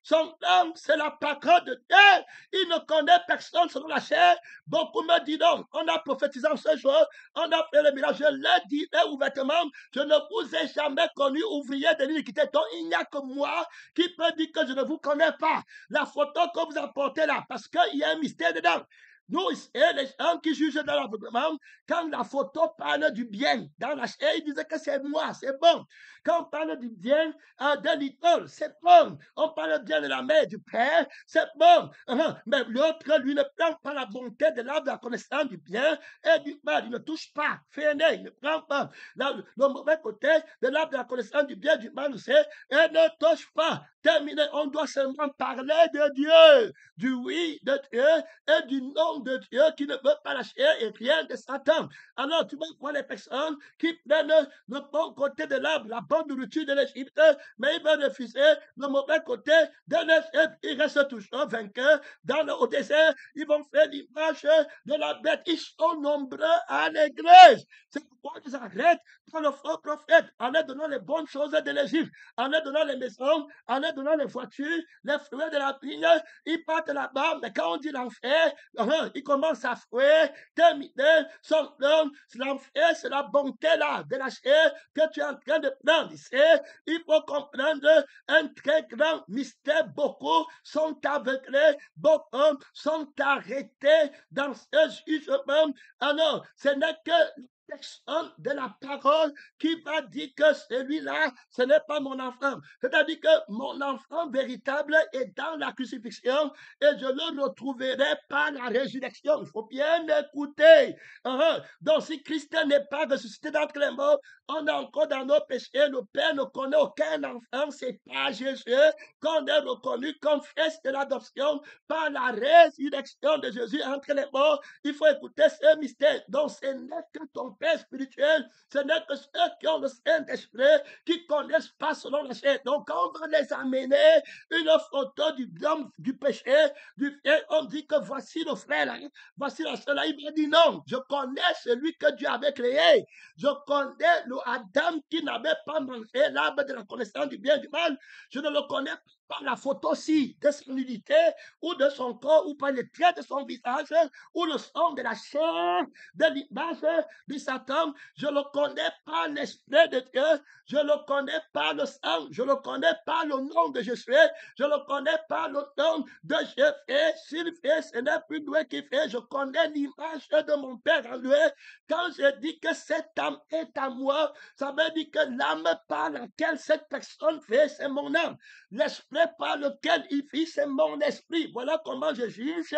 Son âme, c'est la parole de Dieu. Il ne connaît personne selon la chair. Beaucoup me disent donc, on a prophétisé en ce jour, on a fait le miracle. Je l'ai dit ouvertement, je ne vous ai jamais connu ouvrier de l'iniquité. Donc, il n'y a que moi qui peut dire que je ne vous connais pas. La photo que vous apportez là, parce qu'il y a un mystère dedans. Nous, les gens qui jugent dans l'aveuglement, quand la photo parle du bien dans la chair, ils disaient que c'est moi, c'est bon. Quand on parle du bien de l'idole, c'est bon. On parle bien de la mère, du père, c'est bon. Mais l'autre, lui, ne prend pas la bonté de l'arbre de la connaissance du bien et du mal. Il ne touche pas. Fainé, il ne prend pas le mauvais côté de l'arbre de la connaissance du bien et du mal, c'est et ne touche pas. Terminé, on doit seulement parler de Dieu, du oui de Dieu et du nom de Dieu qui ne veut pas la chair et rien de Satan. Alors, tu vas voir les personnes qui prennent le bon côté de l'arbre, la bonne nourriture de l'Égypte, mais ils veulent refuser le mauvais côté de l'Égypte. Ils restent toujours vainqueurs. Au désert, ils vont faire l'image de la bête. Ils sont nombreux à l'église. C'est pourquoi ils arrêtent dans le faux prophète en leur donnant les bonnes choses de l'Égypte, en leur donnant les maisons, en leur donnant les voitures, les fruits de la vigne. Ils partent là-bas, mais quand on dit l'enfer, ils commencent à fouer, terminer son nom. L'enfer, c'est la bonté là, de la chair que tu es en train de prendre. Il faut comprendre un très grand mystère. Beaucoup sont aveuglés, beaucoup sont arrêtés dans ce jugement. Alors, ce n'est que personne de la parole qui va dire que celui-là, ce n'est pas mon enfant. C'est-à-dire que mon enfant véritable est dans la crucifixion et je le retrouverai par la résurrection. Il faut bien écouter. Donc, si Christ n'est pas ressuscité d'entre les morts, on est encore dans nos péchés. Le Père ne connaît aucun enfant. C'est pas Jésus qu'on est reconnu comme fils de l'adoption par la résurrection de Jésus entre les morts. Il faut écouter ce mystère. Donc, ce n'est que ton Père spirituel, ce n'est que ceux qui ont le Saint-Esprit qui connaissent pas selon la chair. Donc, quand on va les amener une photo du péché, on dit que voici le frère là, voici la soeur là. Il m'a dit non, je connais celui que Dieu avait créé. Je connais le Adam qui n'avait pas mangé l'arbre de la connaissance du bien et du mal. Je ne le connais pas par la photo-ci de son unité ou de son corps ou par les traits de son visage ou le son de la chair de l'image de Satan. Je le connais par l'Esprit de Dieu. Je le connais par le sang. Je le connais par le nom de Jésus. Je le connais par le nom de Jésus. S'il fait, ce n'est plus lui qui fait. Je connais l'image de mon Père en lui. Quand je dis que cette âme est à moi, ça veut dire que l'âme par laquelle cette personne fait, c'est mon âme. L'esprit par lequel il vit, c'est mon esprit. Voilà comment je juge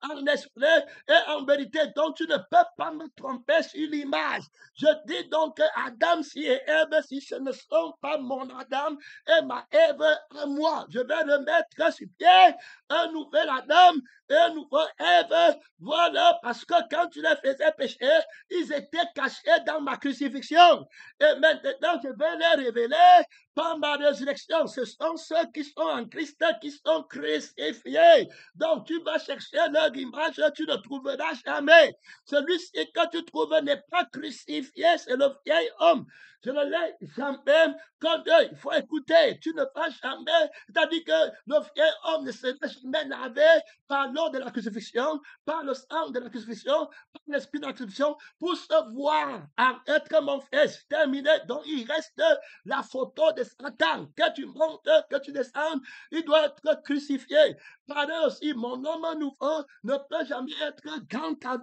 en esprit et en vérité. Donc, tu ne peux pas me tromper sur l'image. Je dis donc que Adam et Ève, si ce ne sont pas mon Adam et ma Ève à moi, je vais remettre sur pied un nouvel Adam un nouveau Ève. Voilà, parce que quand tu les faisais pécher, ils étaient cachés dans ma crucifixion. Et maintenant, je vais les révéler par ma résurrection. Ce sont ceux qui sont en Christ, qui sont crucifiés. Donc, tu vas chercher leur image, tu ne trouveras jamais. Celui-ci que tu trouves n'est pas crucifié, c'est le vieil homme. Je ne l'ai jamais contre eux. Il faut écouter. Tu ne vas jamais. C'est-à-dire que le vieil homme ne sera jamais lavé par l'eau de la crucifixion, par le sang de la crucifixion, par l'esprit de la crucifixion, pour se voir être mon fils. Terminé. Donc, il reste la photo de Satan. Que tu montes, que tu descendes, il doit être crucifié. Pareil aussi, mon homme nouveau ne peut jamais être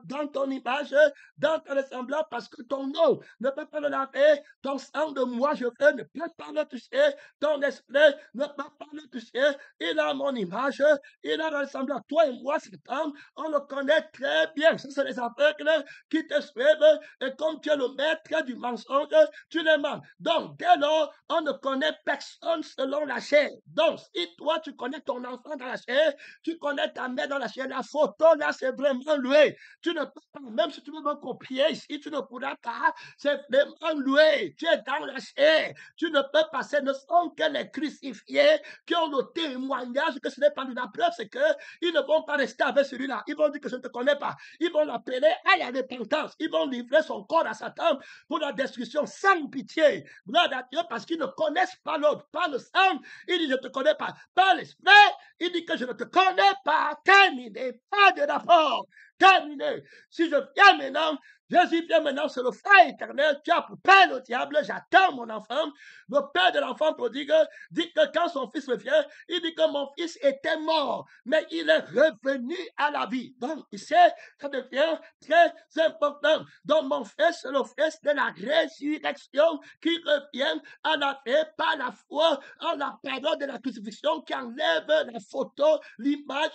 dans ton image, dans ton ressemblance, parce que ton nom ne peut pas le laver, ton sang de moi je veux ne peut pas le toucher, ton esprit ne peut pas le toucher. Il a mon image, il a le ressemblance. Toi et moi, cet homme, on le connaît très bien. Ce sont les aveugles qui te suivent, et comme tu es le maître du mensonge, tu les mens. Donc, dès lors, on ne connaît personne selon la chair. Donc, si toi, tu connais ton enfant dans la chair, tu connais ta mère dans la chair, la photo, là, c'est vraiment loué. Tu ne peux pas, même si tu veux me copier ici, tu ne pourras pas. C'est vraiment loué. Tu es dans la chair. Tu ne peux pas. Ce ne sont que les crucifiés qui ont le témoignage que ce n'est pas lui. La preuve, c'est qu'ils ne vont pas rester avec celui-là. Ils vont dire que je ne te connais pas. Ils vont l'appeler à la repentance. Ils vont livrer son corps à Satan pour la destruction sans pitié. Gloire à Dieu, parce qu'ils ne connaissent pas l'autre, pas le sang. Il dit, je ne te connais pas. Pas l'esprit, il dit que je ne te connais pas. Terminé. Pas de rapport. Terminé. Si je viens maintenant, Jésus vient maintenant, c'est le frère éternel. Tu as pour père le diable. J'attends mon enfant. Le père de l'enfant prodigue dit que quand son fils revient, il dit que mon fils était mort, mais il est revenu à la vie. Donc, ici, ça devient très important. Donc, mon fils, c'est le fils de la résurrection qui revient à la vie par la foi en la parole de la crucifixion qui enlève la photo, l'image,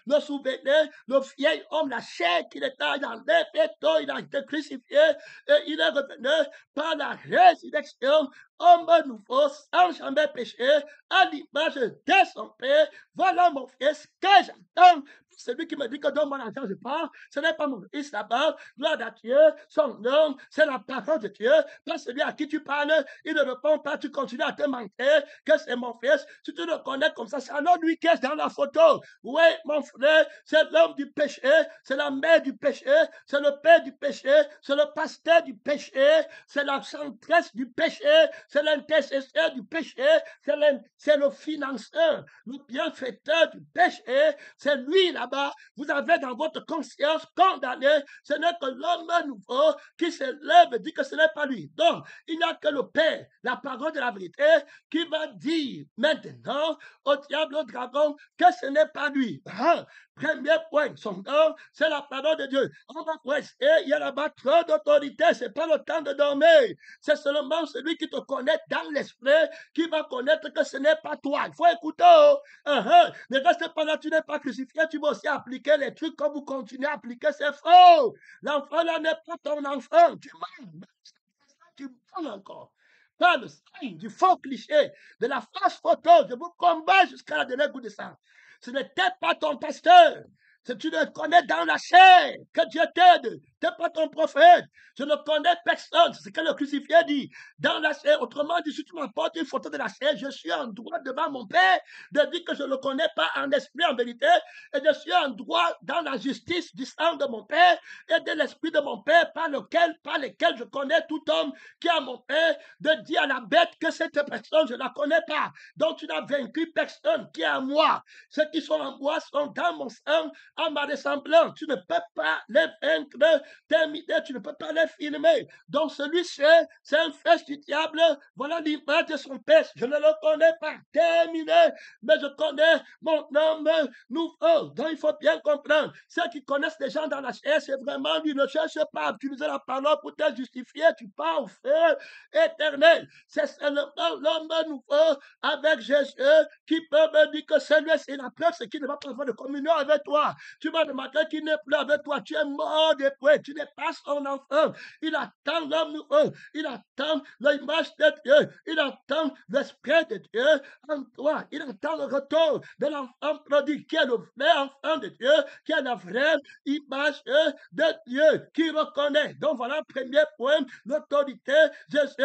le souvenir, le vieil homme, la chair qu'il était enlevé, il a été crucifié et il est revenu par la résurrection, homme nouveau, sans jamais péché, à l'image de son père. Voilà mon fils que j'attends. Celui qui me dit que donne mon argent, je pars. Ce n'est pas mon fils là-bas. Gloire à Dieu. Son nom, c'est la parole de Dieu. Pas celui à qui tu parles, il ne répond pas. Tu continues à te mentir que c'est mon fils. Si tu le connais comme ça, c'est alors lui qui est dans la photo. Oui, mon frère, c'est l'homme du péché. C'est la mère du péché. C'est le père du péché. C'est le pasteur du péché. C'est la centresse du péché. C'est l'intercesseur du péché. C'est le financeur, le bienfaiteur du péché. C'est lui là-bas. Vous avez dans votre conscience condamné. Ce n'est que l'homme nouveau qui se lève et dit que ce n'est pas lui. Donc, il n'y a que le Père, la parole de la vérité, qui va dire maintenant au diable, au dragon, que ce n'est pas lui. Premier point, son nom, c'est la parole de Dieu. On va rester, il y a là-bas trop d'autorité, c'est pas le temps de dormir. C'est seulement celui qui te connaît dans l'esprit qui va connaître que ce n'est pas toi. Il faut écouter. Ne reste pas là, tu n'es pas crucifié, tu vas aussi appliquer les trucs comme vous continuez à appliquer, c'est faux. L'enfant là n'est pas ton enfant. Tu mens encore. Pas le signe du faux cliché, de la fausse photo. Je vous combats jusqu'à la dernière goutte de sang. Ce n'était pas ton pasteur. Si tu le connais dans la chair, que Dieu t'aide. Tu n'es pas ton prophète. Je ne connais personne. C'est ce que le crucifié dit. Dans la chair, autrement dit, si tu m'apportes une photo de la chair, je suis en droit devant mon Père de dire que je ne le connais pas en esprit, en vérité. Et je suis en droit dans la justice du sang de mon Père et de l'esprit de mon Père par lesquels je connais tout homme qui a mon Père, de dire à la bête que cette personne, je ne la connais pas. Donc tu n'as vaincu personne qui est à moi. Ceux qui sont en moi sont dans mon sang, en ma ressemblance. Tu ne peux pas les vaincre, terminer, tu ne peux pas les filmer. Donc celui-ci, c'est un fils du diable. Voilà l'image de son père. Je ne le connais pas, terminé, mais je connais mon homme nouveau. Donc il faut bien comprendre. Ceux qui connaissent les gens dans la chair, c'est vraiment lui. Ne cherche pas à utiliser la parole pour te justifier. Tu pars au feu éternel. C'est seulement l'homme nouveau avec Jésus qui peut me dire que c'est lui. C'est la preuve, c'est qu'il ne va pas avoir de communion avec toi. Tu m'as demandé qu'il n'est plus avec toi. Tu es mort depuis. sauver. Tu n'es pas son enfant. Il attend l'homme nouveau. Il attend l'image de Dieu. Il attend l'esprit de Dieu en toi. Il attend le retour de l'enfant prodigue qui est le vrai enfant de Dieu, qui est la vraie image de Dieu, qui reconnaît. Donc voilà, premier point, l'autorité.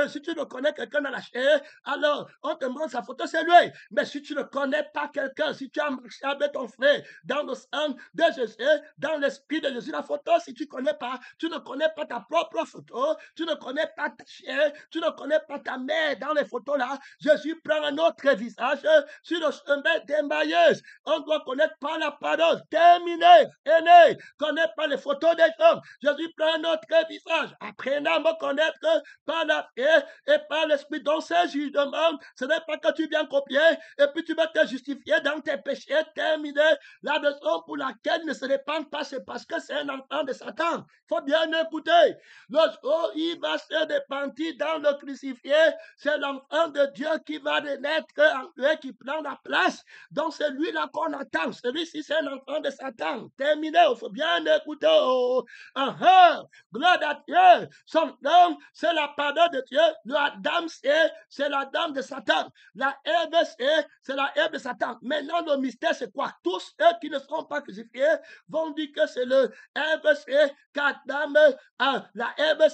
Si tu ne connais quelqu'un dans la chair, alors on te montre sa photo, c'est lui. Mais si tu ne connais pas quelqu'un, si tu as marché avec ton frère dans le sang de Jésus, dans l'esprit de Jésus, la photo, si tu ne connais pas, tu ne connais pas ta propre photo, tu ne connais pas ta chair, tu ne connais pas ta mère dans les photos là, Jésus prend un autre visage sur le chemin d'Emmaüs. On doit connaître par la parole. Terminé, aîné, connaît pas les photos des gens. Jésus prend un autre visage. Apprenez à me connaître par la foi et par l'esprit. Donc, ce jugement, ce n'est pas que tu viens copier et puis tu vas te justifier dans tes péchés. Terminé. La raison pour laquelle il ne se répand pas, c'est parce que c'est un enfant de Satan. Il faut bien écouter. Le jour où il va se repentir dans le crucifié, c'est l'enfant de Dieu qui va renaître en lui, qui prend la place. Donc, c'est lui-là qu'on attend. Celui-ci, c'est l'enfant de Satan. Terminé. Il faut bien écouter. Gloire à Dieu. Son nom, c'est la parole de Dieu. La dame, c'est la dame de Satan. La Ève, c'est la Ève de Satan. Maintenant, le mystère, c'est quoi? Tous ceux qui ne seront pas crucifiés vont dire que c'est le Ève, qu'Adam, la Ève,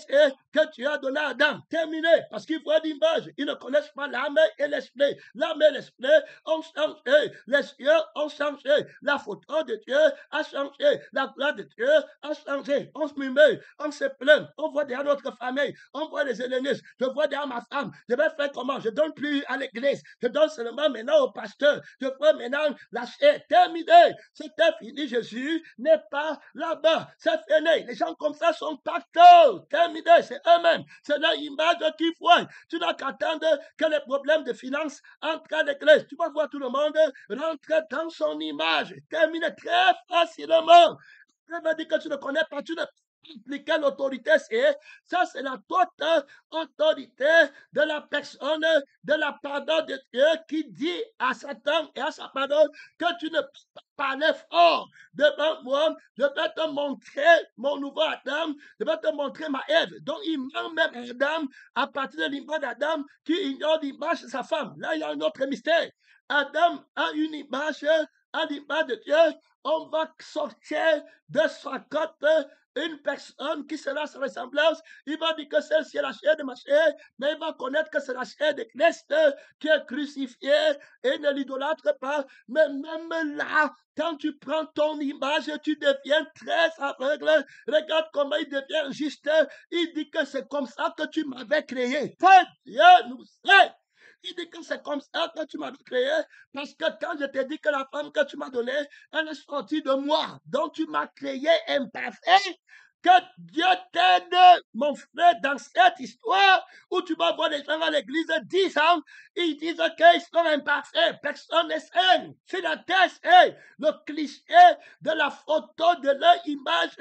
que tu as donné à Adam. Terminé. Parce qu'ils voient l'image. Ils ne connaissent pas l'âme et l'esprit. L'âme et l'esprit ont changé. Les cieux ont changé. La photo de Dieu a changé. La gloire de Dieu a changé. On se murmure, on se plaint, on voit derrière notre famille, on voit les hellénistes. Je vois derrière ma femme. Je vais faire comment? Je ne donne plus à l'église. Je donne seulement maintenant au pasteur. Je vois maintenant la chair. Terminé. C'était fini. Jésus n'est pas là-bas. C'est fini. Les gens comme ça sont partout. Terminé. C'est eux-mêmes. C'est leur image qu'ils voient. Tu n'as qu'à attendre que les problèmes de finances entrent à l'église. Tu vas voir tout le monde rentrer dans son image. Terminé très facilement. Ça veut dire que tu ne connais pas, tu ne appliquer l'autorité, ça, c'est la totale autorité de la personne, de la parole de Dieu qui dit à Satan et à sa parole que tu ne peux pas parler fort devant moi, je vais te montrer mon nouveau Adam, je vais te montrer ma Ève. Donc, il ment même Adam à partir de l'image d'Adam qui ignore l'image de sa femme. Là, il y a un autre mystère. Adam a une image, à l'image de Dieu. On va sortir de sa côte une personne qui sera sa ressemblance. Il va dire que celle-ci est la chair de ma chair, mais il va connaître que c'est la chair de Christ qui est crucifié et ne l'idolâtre pas. Mais même là, quand tu prends ton image, tu deviens très aveugle. Regarde comment il devient juste. Il dit que c'est comme ça que tu m'avais créé. Que Dieu nous aide. Il dit que c'est comme ça que tu m'as créé, parce que quand je t'ai dit que la femme que tu m'as donnée, elle est sortie de moi, donc tu m'as créé imparfait. Que Dieu t'aide, mon frère, dans cette histoire où tu vas voir les gens à l'église 10 ans, ils disent qu'ils sont imparfaits, personne n'est sain. C'est la thèse, le cliché de la photo de leur image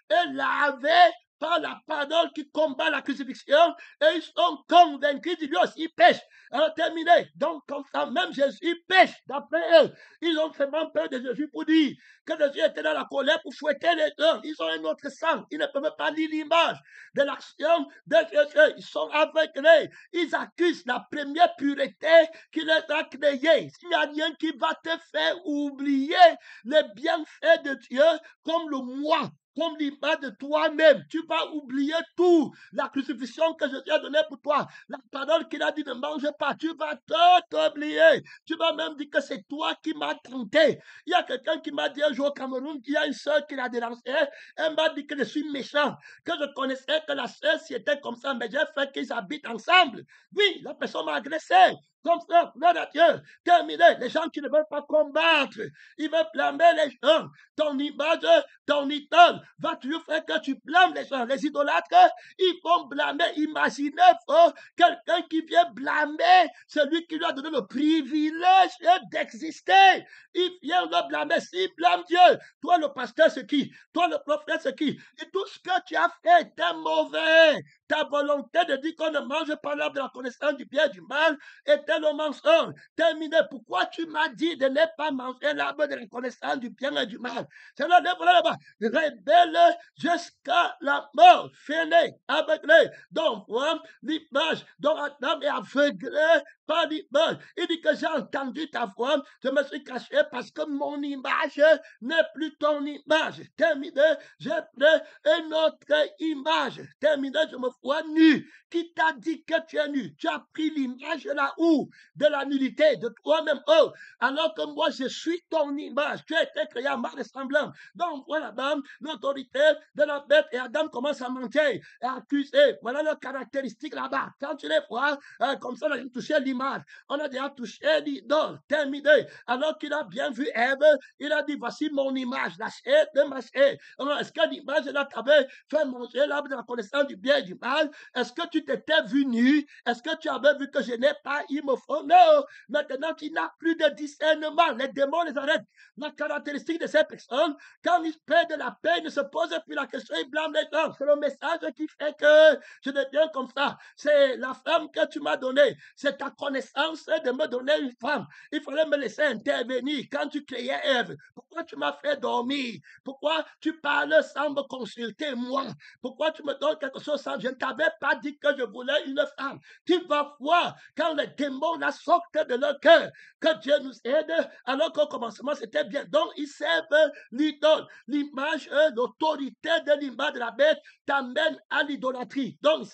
est lavé par la parole qui combat la crucifixion et ils sont convaincus de lui aussi pêche. Alors terminé. Donc comme ça, même Jésus pêche d'après eux. Ils ont vraiment peur de Jésus pour dire que Jésus était dans la colère pour fouetter les gens. Ils ont un autre sang. Ils ne peuvent pas lire l'image de l'action de Jésus. Ils sont aveuglés. Ils accusent la première pureté qui les a créés. S'il n'y a rien qui va te faire oublier les bienfaits de Dieu comme le moi, comme l'image de toi-même, tu vas oublier tout. La crucifixion que Jésus a donnée pour toi, la parole qu'il a dit ne mange pas, tu vas tout oublier. Tu vas même dire que c'est toi qui m'as tenté. Il y a quelqu'un qui m'a dit un jour au Cameroun, il y a une soeur qui l'a dénoncé, elle m'a dit que je suis méchant, que je connaissais que la soeur si était comme ça, mais j'ai fait qu'ils habitent ensemble. Oui, la personne m'a agressé. Comme ça, gloire à Dieu. Terminé. Les gens qui ne veulent pas combattre, ils veulent blâmer les gens. Ton image, ton idole va toujours faire que tu blâmes les gens. Les idolâtres, ils vont blâmer. Imaginez quelqu'un qui vient blâmer celui qui lui a donné le privilège d'exister. Il vient le blâmer. S'il blâme Dieu, toi le pasteur c'est qui? Toi le prophète c'est qui? Et tout ce que tu as fait était mauvais. ta volonté de dire qu'on ne mange pas l'arbre de la connaissance du bien et du mal était le mensonge. Terminé. Pourquoi tu m'as dit de ne pas manger l'arbre de la connaissance du bien et du mal? C'est là, là-bas. Rebelle jusqu'à la mort. Fini avec les. Donc, l'image dont Adam est aveuglé par l'image. Il dit que j'ai entendu ta voix, je me suis caché parce que mon image n'est plus ton image. Terminé, j'ai pris une autre image. Terminé, je me vois nu. Qui t'a dit que tu es nu? Tu as pris l'image là où? De la nullité, de toi-même. Oh, alors que moi, je suis ton image. Tu as été créé à ma ressemblance. Donc, voilà, l'autorité de la bête et Adam commence à mentir et à accuser. Voilà leurs caractéristiques là-bas. Quand tu les vois, comme ça, on a touché l'image. On a déjà touché l'idole. Terminé. Alors qu'il a bien vu Ève, il a dit, voici mon image, la chair de ma chair. Alors, est-ce que l'image là t'avait fait manger l'arbre de la connaissance du bien et du mal? Est-ce que tu t'étais vu nu? Est-ce que tu avais vu que je n'ai pas immorphone? Non. Maintenant, tu n'as plus de discernement. Les démons les arrêtent. La caractéristique de ces personnes, quand ils perdent de la paix, ils ne se posent plus la question, ils blâment les gens. C'est le message qui fait que je deviens comme ça. C'est la femme que tu m'as donnée. C'est ta connaissance de me donner une femme. Il fallait me laisser intervenir quand tu créais Ève. Pourquoi tu m'as fait dormir? Pourquoi tu parles sans me consulter, moi? Pourquoi tu me donnes quelque chose sans... Je ne t'avais pas dit que je voulais une femme. Tu vas voir quand les démons la sortent de leur cœur, que Dieu nous aide, alors qu'au commencement, c'était bien. Donc, ils servent l'idole. L'image, l'autorité de l'image de la bête t'amène à l'idolâtrie. Donc,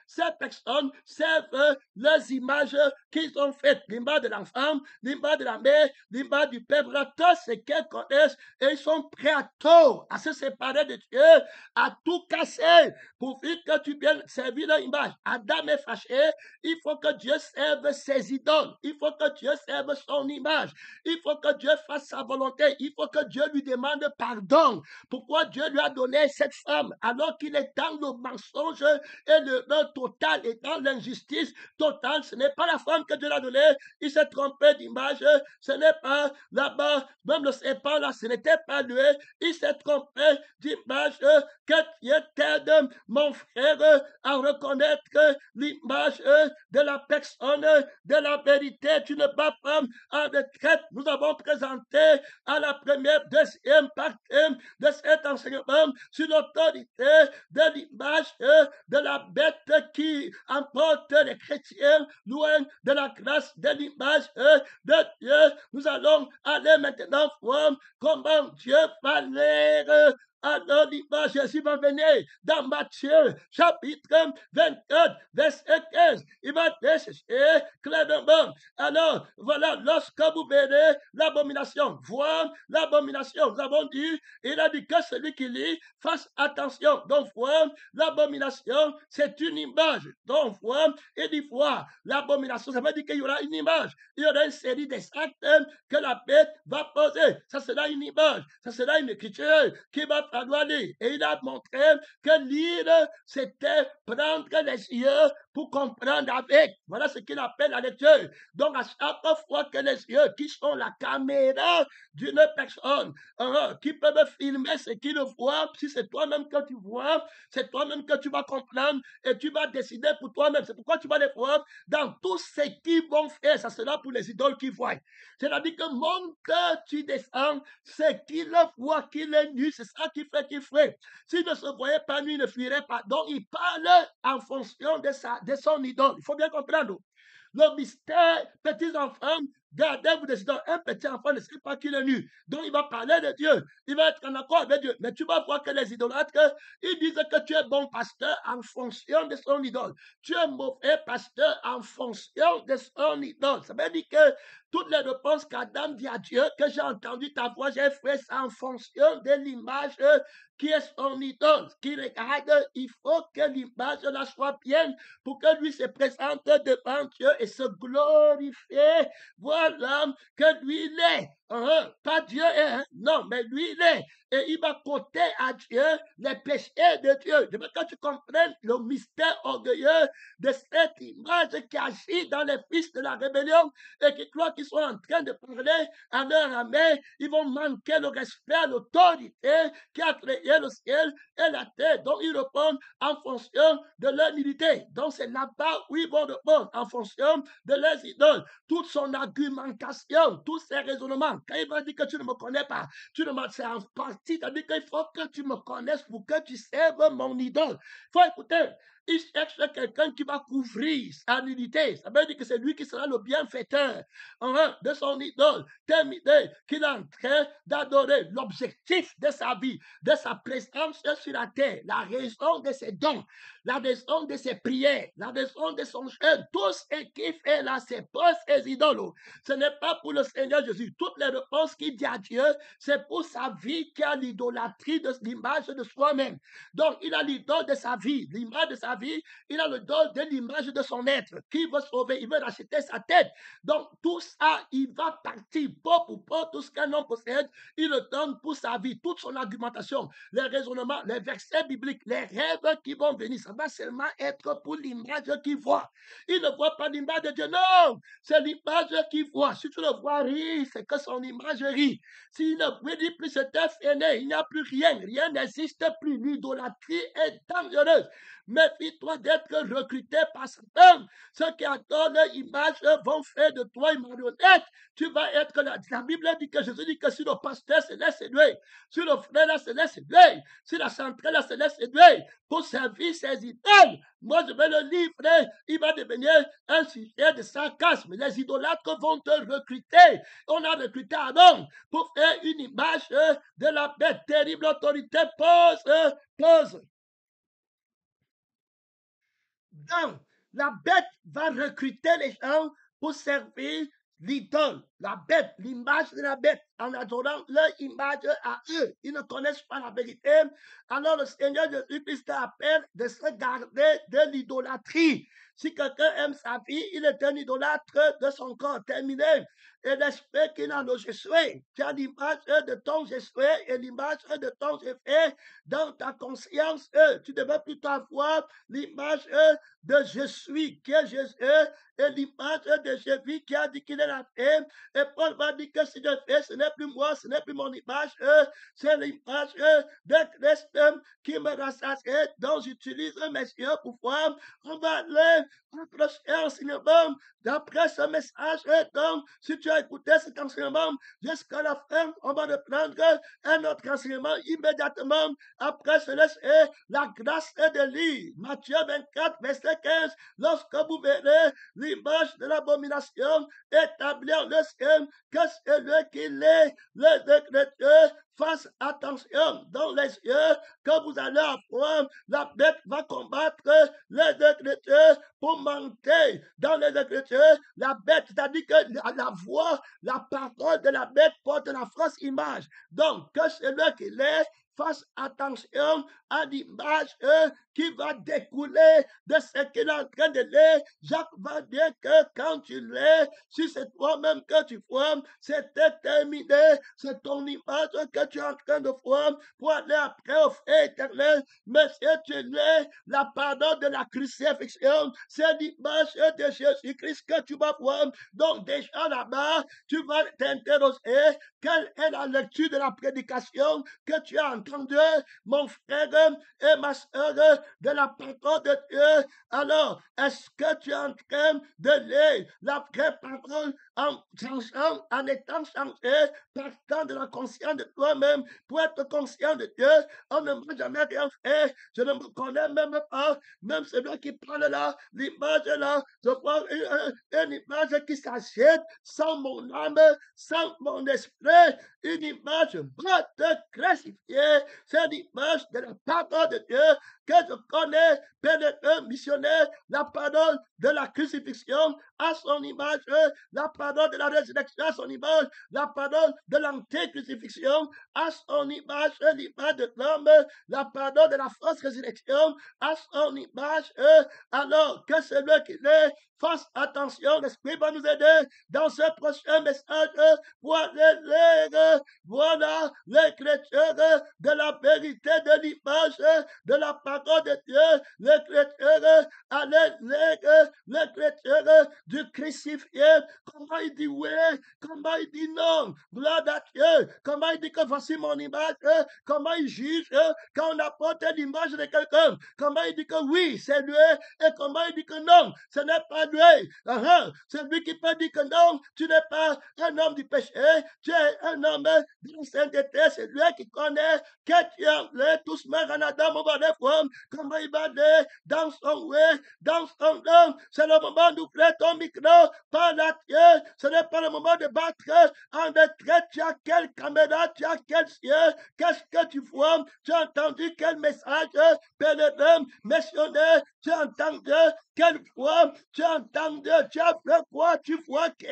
ces personnes servent les images qu'ils ont faites. L'image de l'enfant, l'image de la mère, l'image du père. Voilà, tout ce qu'elles connaissent et ils sont prêts à tout, à se séparer de Dieu, à tout casser pour que tu viennes servir l'image. Adam est fâché, il faut que Dieu serve ses idoles. Il faut que Dieu serve son image. Il faut que Dieu fasse sa volonté. Il faut que Dieu lui demande pardon. Pourquoi Dieu lui a donné cette femme alors qu'il est dans le mensonge et le total et dans l'injustice totale? Ce n'est pas la femme que Dieu l'a donnée. Il s'est trompé d'image. Ce n'est pas là-bas, même le serpent là, ce n'était pas lui. Il s'est trompé d'image que Dieu t'aide, mon frère, à reconnaître l'image de la personne, de la vérité. Tu ne vas pas en retraite. Nous avons présenté à la première, deuxième partie de cet enseignement sur l'autorité de l'image de la bête qui emporte les chrétiens loin de la grâce de l'image de Dieu. Nous allons aller maintenant voir comment Dieu va l'air. Alors l'image, Jésus va venir dans Matthieu chapitre 24, verset 15. Il va déchirer clairement. Alors, voilà, lorsque vous verrez l'abomination, voir l'abomination, nous avons dit, il a dit que celui qui lit fasse attention. Donc, voir l'abomination, c'est une image. Donc, voir, il dit voir l'abomination, ça veut dire qu'il y aura une image. Il y aura une série d'actes que la bête va poser. Ça sera une image, ça sera une écriture qui va falloir lire. Et il a montré que lire, c'était prendre les yeux pour comprendre avec. Voilà ce qu'il appelle la lecture. Donc, à chaque fois que les yeux, qui sont la caméra d'une personne, qui peuvent filmer ce qu'ils voient, si c'est toi-même que tu vois, c'est toi-même que tu vas comprendre et tu vas décider pour toi-même. C'est pourquoi tu vas les voir dans tout ce qu'ils vont faire. Ça sera pour les idoles qui voient. C'est-à-dire que mon cœur, tu descends, c'est qu'il voit qu'il est nu, c'est ça qui fait qu'il ferait. S'il ne se voyait pas nu, il ne fuirait pas. Donc, il parle en fonction de son idole. Il faut bien comprendre. Le mystère, petits enfants, gardez-vous des idoles. Un petit enfant ne sait pas qu'il est nu. Donc, il va parler de Dieu. Il va être en accord avec Dieu. Mais tu vas voir que les idolâtres, ils disent que tu es bon pasteur en fonction de son idole. Tu es mauvais pasteur en fonction de son idole. Ça veut dire que toutes les réponses qu'Adam dit à Dieu, que j'ai entendu ta voix, j'ai fait ça en fonction de l'image qui est son idole. Qui regarde, il faut que l'image la soit bien pour que lui se présente devant Dieu et se glorifier. Voilà que lui il est. Pas Dieu est, hein? Non, mais lui, il est. Et il va compter à Dieu les péchés de Dieu. Je veux que tu comprennes le mystère orgueilleux de cette image qui agit dans les fils de la rébellion et qui croient qu'ils sont en train de parler à leur armée. Ils vont manquer le respect à l'autorité qui a créé le ciel et la terre. Donc, ils répondent en fonction de leur unité. Donc, c'est là-bas où ils vont répondre en fonction de leurs idoles. Toute son argumentation, tous ses raisonnements. Quand il va dire que tu ne me connais pas, tu ne m'as, c'est en partie, c'est-à-dire qu'il faut que tu me connaisses pour que tu serves mon idole. Il faut écouter. Il cherche quelqu'un qui va couvrir sa nudité. Ça veut dire que c'est lui qui sera le bienfaiteur de son idole. Telle idée qu'il est en train d'adorer. L'objectif de sa vie, de sa présence sur la terre, la raison de ses dons, la raison de ses prières, la raison de son jeûne, tout ce qu'il fait là, c'est pour ses idoles. Ce n'est pas pour le Seigneur Jésus. Toutes les réponses qu'il dit à Dieu, c'est pour sa vie qui a l'idolâtrie de l'image de soi-même. Donc, il a l'idole de sa vie, l'image de sa vie, il a l'idole de l'image de son être, qui veut sauver, il veut racheter sa tête. Donc, tout ça, il va partir, pas pour pas, tout ce qu'un homme possède, il le donne pour sa vie, toute son argumentation, les raisonnements, les versets bibliques, les rêves qui vont venir, ça va seulement être pour l'image qu'il voit. Il ne voit pas l'image de Dieu, non, c'est l'image qu'il voit. Si tu le vois rire, c'est que son image rit. S'il ne dit plus cet œuf est né, il n'y a plus rien, rien n'existe plus. L'idolâtrie est dangereuse. Méfie-toi d'être recruté par Satan. Ceux qui adorent leur image vont faire de toi une marionnette. Tu vas être là. La Bible dit que Jésus dit que si le pasteur se laisse séduire, si le frère là se laisse séduire, si la centrale là se laisse séduire pour servir ses idoles, moi je vais le livrer. Il va devenir un sujet de sarcasme. Les idolâtres vont te recruter. On a recruté Aaron pour faire une image de la bête. Terrible autorité. Pause. Donc, la bête va recruter les gens pour servir l'idole, la bête, l'image de la bête, en adorant leur image à eux. Ils ne connaissent pas la vérité. Alors le Seigneur Jésus-Christ appelle de se garder de l'idolâtrie. Si quelqu'un aime sa vie, il est un idolâtre de son corps. Terminé. Et l'esprit qui n'a le Jésus, tu as l'image de ton Jésus et l'image de ton Jésus dans ta conscience. Tu devais plutôt avoir l'image de je suis, qui est Jésus, et l'image de Jésus qui a dit qu'il est la paix. Et Paul va dire que si je fais, ce n'est plus moi, ce n'est plus mon image, c'est l'image de Christ qui me rassasie, dont j'utilise mes yeux pour voir. On va aller accrocher enseignement d'après ce message. Donc, si tu as écouté cet enseignement jusqu'à la fin, on va reprendre un autre enseignement immédiatement après ce laisser la grâce de lire. Matthieu 24, verset 15. Lorsque vous verrez l'image de l'abomination établie en le ciel, que celui qui l'est, le décréteur, fasse attention dans les yeux que vous allez avoir. La bête va combattre les décréteurs pour monter dans les décréteurs. La bête, c'est-à-dire que la voix, la parole de la bête porte la fausse image. Donc, que celui qui l'est fasse attention à l'image qui va découler de ce qu'il est en train de lire. Jacques va dire que quand tu lis, si c'est toi-même que tu vois, c'est déterminé, c'est ton image que tu es en train de voir pour aller après au feu éternel. Mais si tu lis la pardon de la crucifixion, c'est l'image de Jésus-Christ que tu vas voir. Donc déjà là-bas, tu vas t'interroger, quelle est la lecture de la prédication que tu as entendue, mon frère et ma soeur, de la parole de Dieu. Alors, est-ce que tu es en train de lire la vraie parole en changeant, en étant changé, partant de la conscience de toi-même pour être conscient de Dieu? On ne m'a jamais rien fait. Je ne me connais même pas. Même celui qui parle là, l'image là, je vois une image qui s'achète sans mon âme, sans mon esprit, une image va te classifier. C'est l'image de la parole de Dieu que je connais, Père missionnaire, la parole de la crucifixion à son image, la parole de la résurrection à son image, la parole de l'antécrucifixion à son image, l'image de l'homme, la parole de la fausse résurrection à son image, alors que celui qui est, fasse attention, l'Esprit va nous aider dans ce prochain message pour aller lire, voilà l'écriture de la vérité de l'image de la parole de Dieu, l'écriture, allez lire l'écriture du crucifié, comment il dit oui, comment il dit non, gloire à Dieu, comment il dit que voici mon image, comment il juge quand on apporte l'image de quelqu'un, comment il dit que oui, c'est lui, et comment il dit que non, ce n'est pas lui. C'est lui qui peut dire que non, tu n'es pas un homme du péché, tu es un homme de la sainteté, c'est lui qui connaît que tu es tous meurent en Adam au bas des femmes, comment il va dire dans son oui, dans son nom, c'est le moment d'ouvrir ton micro, parle à Dieu, ce n'est pas le moment de battre en retraite, tu as quelle caméra, tu as quel ciel, qu'est-ce que tu vois, tu as entendu quel message, pénétrant, missionnaire, tu as entendu quelle foi, tu as entendu, tu as fait quoi, tu vois que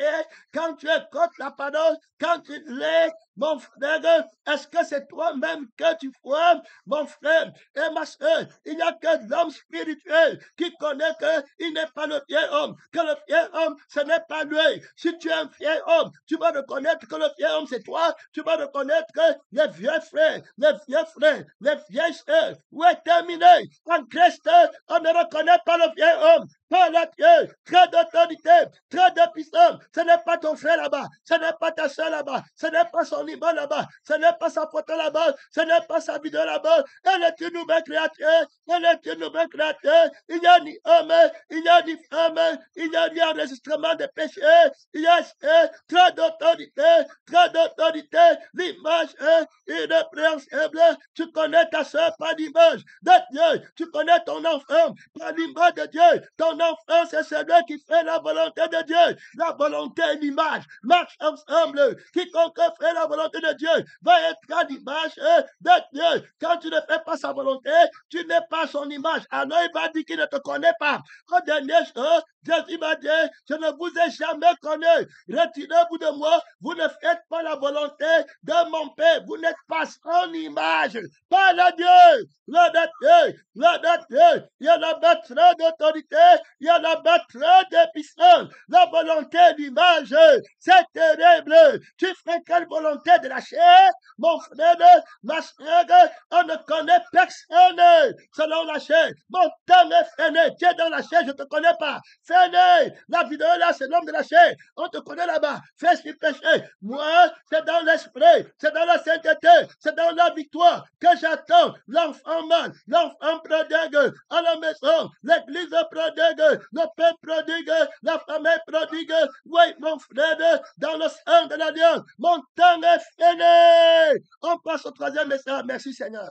quand tu écoutes la parole, quand tu l'es, mon frère, est-ce que c'est toi-même que tu vois, mon frère et ma soeur? Il n'y a que l'homme spirituel qui connaît qu'il n'est pas le vieil homme, que le vieil homme, ce n'est pas lui. Si tu es un vieil homme, tu vas reconnaître que le vieil homme, c'est toi. Tu vas reconnaître que les vieux frères, les vieilles sœurs, où est terminé en Christ, on ne reconnaît pas le vieil homme. Par la Dieu, très d'autorité, très de puissance. Ce n'est pas ton frère là-bas, ce n'est pas ta soeur là-bas, ce n'est pas son image là-bas, ce n'est pas sa photo là-bas, ce n'est pas sa vidéo là-bas. Elle est une nouvelle créature, elle est une nouvelle créature. Il n'y a ni homme, il n'y a ni femme, il n'y a ni enregistrement de péché. Il y a très d'autorité, l'image est irrépréhensible. Tu connais ta soeur par l'image de Dieu, tu connais ton enfant par l'image de Dieu. Ton enfant, c'est celui qui fait la volonté de Dieu. La volonté et l'image marchent ensemble. Quiconque fait la volonté de Dieu va être à l'image de Dieu. Quand tu ne fais pas sa volonté, tu n'es pas son image. Alors il va dire qu'il ne te connaît pas. En dernière chose, Jésus m'a dit, je ne vous ai jamais connu. Retirez-vous de moi. Vous ne faites pas la volonté de mon Père. Vous n'êtes pas son image. Parle à Dieu. L'un de Dieu. L'un de Dieu. Il y a là-bas trop d'autorité. Il y a là-bas trop de puissance. La volonté d'image, c'est terrible. Tu fais quelle volonté de la chair? Mon frère, ma frère, on ne connaît personne selon la chair. Mon temps est freiné. Tu es dans la chair, je ne te connais pas. Freiné. La vidéo là, c'est l'homme de la chair. On te connaît là-bas. Fais ce péché. Moi, c'est dans l'esprit. C'est dans la sainteté. C'est dans la victoire que j'attends l'enfant mâle, l'enfant prodigue à la maison, l'église prodigue, le père prodigue, la famille prodigue. Oui, mon frère, dans le sang de l'alliance, mon temps est freiné. On passe au troisième message. Merci Seigneur.